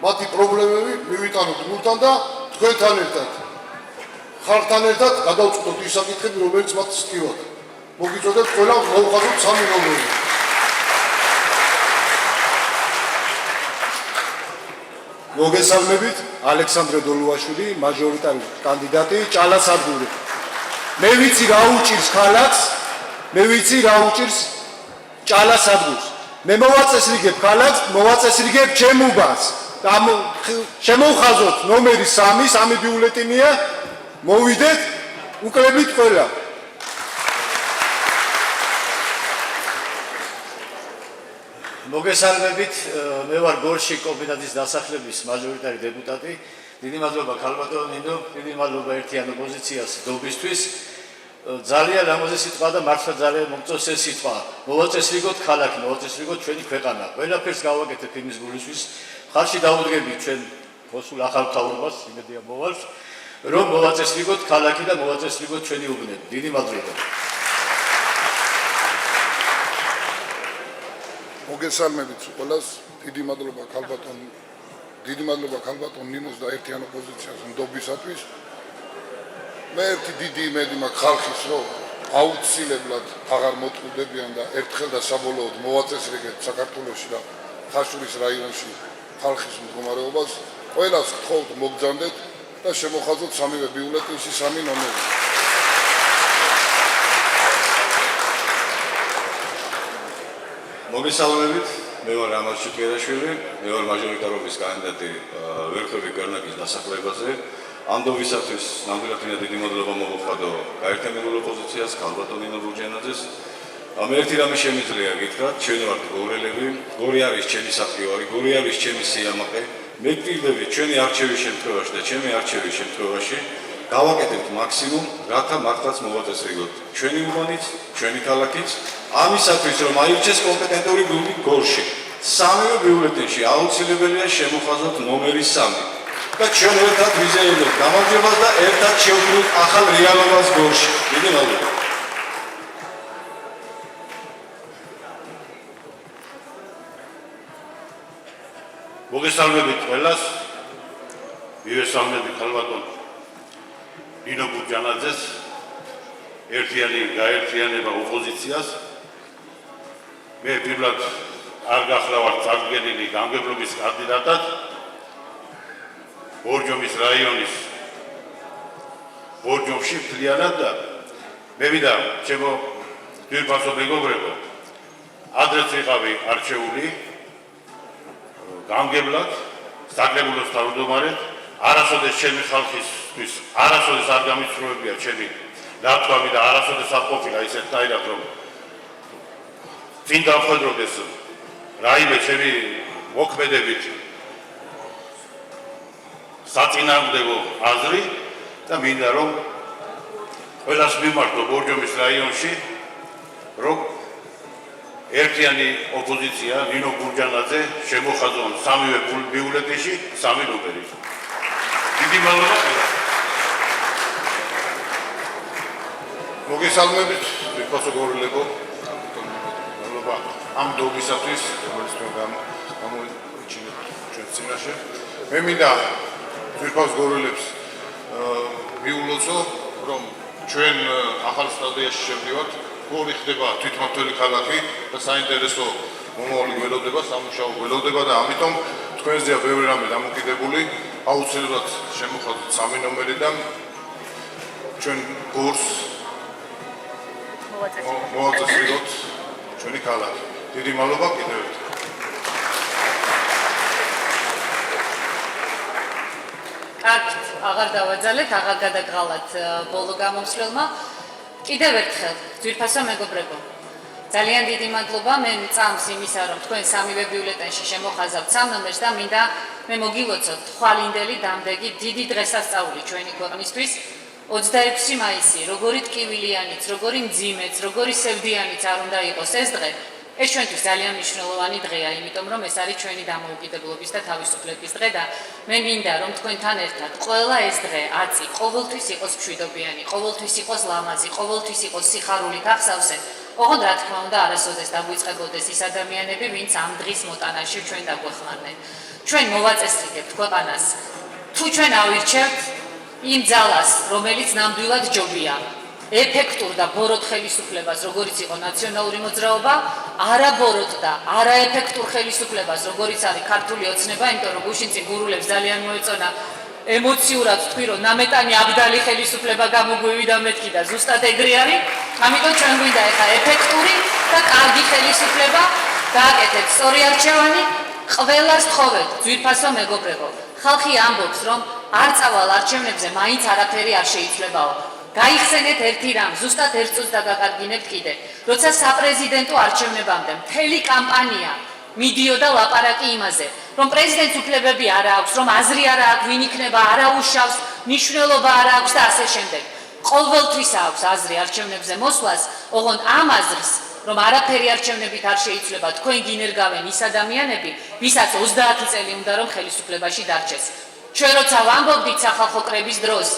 Speaker 6: მათი პრობლემები მივიტანოთ გულთან და თქვენთან ერთად ხალხთან ერთად გადავწყვეტოთ ის საკითხები, რომელიც მათ სთქივათ. მოგიწოდეთ ყველა მოვხაზოთ 3 ნომერი.
Speaker 3: მოგესალმებით, ალექსანდრე დოლუაშვილი, მაჟორიტარი კანდიდატი, ჭალასადგური. მე ვიცი რა უჭირს ქალაქს, მე ვიცი რა უჭირს ჭალასადგურს. მე მოვაწესრიგებ ქალაქს, მოვაწესრიგებ ჩემ უბანს. შემოვხაზოთ ნომერი 3 ბიულეტენია, მოვიდეთ, უკლებით ყველა.
Speaker 7: მოგესალმებით, მე ვარ გორში კომბინატის დასახლების მაჟორიტარი დეპუტატი. დიდი მადლობა ქალბატონ ნინო, დიდი მადლობა ერთიან ოპოზიციას ნდობისთვის. ძალიან ამაზე სიტყვა და მართლა ძალიან მომწონს ეს სიტყვა. მოვაწესრიგოთ ქალაქი, მოვაწესრიგოთ ჩვენი ქვეყანა. ყველაფერს გავაკეთებ იმის გულისთვის. ხალხში დაუდგები ჩვენ მოსულ ახალ მთავრობას, იმედია მოვალს, რომ მოვაწესრიგოთ ქალაქი და მოვაწესრიგოთ ჩვენი უბნები. დიდი მადლობა.
Speaker 6: მოგესალმებით ყველას, დიდი მადლობა ქალბატონ ნინოს და ერთიან ოპოზიციას ნდობისათვის. მე ერთი დიდი იმედი მაქვს ხალხის, რომ აუცილებლად აღარ მოტყუდებიან და ერთხელ და საბოლოოდ მოვაწესრიგეთ საქართველოში და ხაშურის რაიონში ხალხის მდგომარეობას. ყველას გთხოვთ მოგზავნდეთ და შემოვხაზოთ სამივე ბიულეტენში 3 ნომერი.
Speaker 8: მოგესალმებით, მე ვარ ამარ შიკერაშვილი, მე ვარ მაჟორიტარობის კანდიდატი ვერხები კარნაკის დასახლებაზე. ამ ნდობისათვის ნამდვილად დიდი მადლობა მოვუხადო გაერთიანებულ ოპოზიციას, ქალბატონ ნინო ბურჯანაძეს. მე ერთი რამე შემიძლია გითხრათ, ჩვენ ვართ გორელები, გორი არის ჩემი საფრთხე, გორი არის ჩემი სიამაყე. მე ვტირდები ჩვენი არჩევის შემთხვევაში და ჩემი არჩევის შემთხვევაში გავაკეთებთ მაქსიმუმ, რათა მართლაც მოვაწესრიგოთ ჩვენი უბანიც, ჩვენი ქალაქიც. ამისათვის რომ აირჩეს კომპეტენტური გუნდი გორში. სამივე ბიულეტენში აუცილებელია შემოხაზოთ ნომერი 3. და ჩვენ ერთად ვიზეირებთ გამარჯვებას და ერთად შევქმნით ახალ რეალობას გორში. დიდი მადლობა.
Speaker 9: მოგესალმებით ყველას. მივესალმები ქალბატონ ნინო ბურჯანაძეს, ერთიანი გაერთიანება ოპოზიციას. მე პირველად არ გახლავართ წარდგენილი გამგებლობის კანდიდატად ბორჯომის რაიონის ბორჯომში მთლიანად და მე ვიდა ჩემო ძვირფასო მეგობრებო, ადრეც ვიყავი არჩეული გამგებლად, საკრებულოს თავმჯდომარედ, არასოდეს ჩემი ხალხისთვის, არასოდეს არ გამიცნობებია ჩემი ნათქვამი და არასოდეს არ ყოფილა ისეთნაირად, რომ წინ დავხვედროდეს რაიმე ჩემი მოქმედებით საწინააღმდეგო აზრი და მინდა რომ ყველას მიმართო ბორჯომის რაიონში რომ ერთიანი ოპოზიცია ნინო გურჯანაძე შემოხაზონ სამივე ბიულეტენში 3 ნომერი. დიდი მადლობა.
Speaker 6: მოგესალმებით, ვიფასო გორილებო. მადლობა ამ დობისათვის, რომელიც თქვენ გამოიჩინეთ ჩვენ წინაშე. მე მინდა ვიფასო გორილებს მიულოცო, რომ ჩვენ ახალ სტადიაში შევდივართ, ორი ხდება თვითმმართველი ქალაქი და საინტერესო მომავალი გველოდება, სამუშაო გველოდება და ამიტომ თქვენზეა ბევრი რამე დამოკიდებული, აუცილებლად შემოხაზოთ 3 ნომერი და ჩვენ გორს მოვაწესრიგოთ ჩვენი ქალაქი. დიდი მადლობა კიდევ ერთხელ.
Speaker 4: კარგით, აღარ დავაძალეთ, აღარ გადაგღალათ ბოლო გამომსვლელმა. კიდევ ერთხელ, ძვირფასო მეგობრებო, ძალიან დიდი მადლობა, მე მწამს იმისა, რომ თქვენ სამივე ბიულეტენში შემოხაზავთ 3 ნომერს და მინდა მე მოგილოცოთ ხვალინდელი დამდეგი დიდი დღესასწაული ჩვენი ქვეყნისთვის 26 მაისი, როგორი ტკივილიანიც, როგორი მძიმეც, როგორი სევდიანიც არ უნდა იყოს ეს დღე, ეს ჩვენთვის ძალიან მნიშვნელოვანი დღეა, იმიტომ რომ ეს არის ჩვენი დამოუკიდებლობის და თავისუფლების დღე და მე მინდა რომ თქვენთან ერთად ყველა ეს დღე აწი ყოველთვის იყოს მშვიდობიანი, ყოველთვის იყოს ლამაზი, ყოველთვის იყოს სიხარულით აღსავსე. ოღონდ რა თქმა უნდა არასოდეს დაგვიწყებოდეს ის ადამიანები, ვინც ამ დღის მოტანაში ჩვენ დაგვეხმარნენ. ჩვენ მოვაწესრიგებთ ქვეყანას. თუ ჩვენ ავირჩევთ იმ ძალას, რომელიც ნამდვილად ჯობია, ეფექტურ და ბოროტ ხელისუფლებას, როგორიც იყო ნაციონალური მოძრაობა, არაბოროტ და არაეფექტურ ხელისუფლებას, როგორიც არის ქართული ოცნება, იმიტომ რომ გუშინწინ გურულებს ძალიან მოეწონა ემოციურად თქვი, რომ ნამეტანი აბდალი ხელისუფლება გამოგვივიდა მეთქი და ზუსტად ეგრე არის, ამიტომ ჩვენ გვინდა ეხა ეფექტური და კარგი ხელისუფლება, გააკეთეთ სწორი არჩევანი, ყველას თხოვეთ, ძვირფასო მეგობრებო, ხალხი ამბობს, რომ არ წავალ არჩევნებზე, მაინც არაფერი არ შეიძლებაო. გაიხსენეთ ერთი რამ, ზუსტად 1 წუთს დაგაკარგინებთ კიდე. როცა საპრეზიდენტო არჩევნებამდე მთელი კამპანია მიდიოდა ლაპარაკი იმაზე, რომ პრეზიდენტს უფლებები არ აქვს, რომ აზრი არ აქვს, ვინ იქნება, არაუშავს, მნიშვნელობა არ აქვს და ასე შემდეგ. ყოველთვის აქვს აზრი არჩევნებზე მოსვლას, ოღონდ ამ აზრს, რომ არაფერი არჩევნებით არ შეიძლება, თქვენ გინერგავენ ის ადამიანები, ვისაც 30 წელი უნდა რომ ხელისუფლებაში დარჩეს. ჩვენ როცა ვამბობდით სახალხო კრების დროს,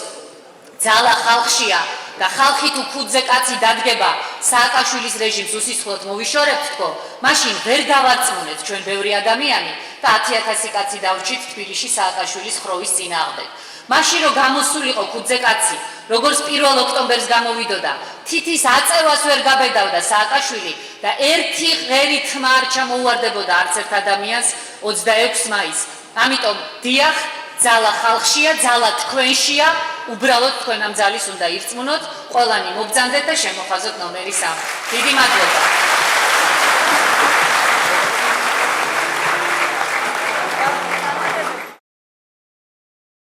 Speaker 4: ძალა ხალხშია და ხალხი თუ ქუდზე კაცი დადგება სააკაშვილის რეჟიმს უსისხლოდ მოვიშორებთ თქო, მაშინ ვერ დავარწმუნეთ ჩვენ ბევრი ადამიანი და 10,000 კაცი დავრჩით თბილისში სააკაშვილის ხროვის წინააღმდეგ. მაშინ რომ გამოსულიყო ქუდზე კაცი, როგორც 1 ოქტომბერს გამოვიდოდა, თითის აწევას ვერ გაბედავდა სააკაშვილი და ერთი ღერი თმა არ ჩამოუვარდებოდა არც ერთ ადამიანს 26 მაისს. ამიტომ დიახ, ძალა ხალხშია, ძალა თქვენშია, უბრალოდ თქვენ ამ ძალის უნდა ირწმუნოთ, ყველანი მობრძანდეთ და შემოხაზოთ ნომერი 3. დიდი მადლობა.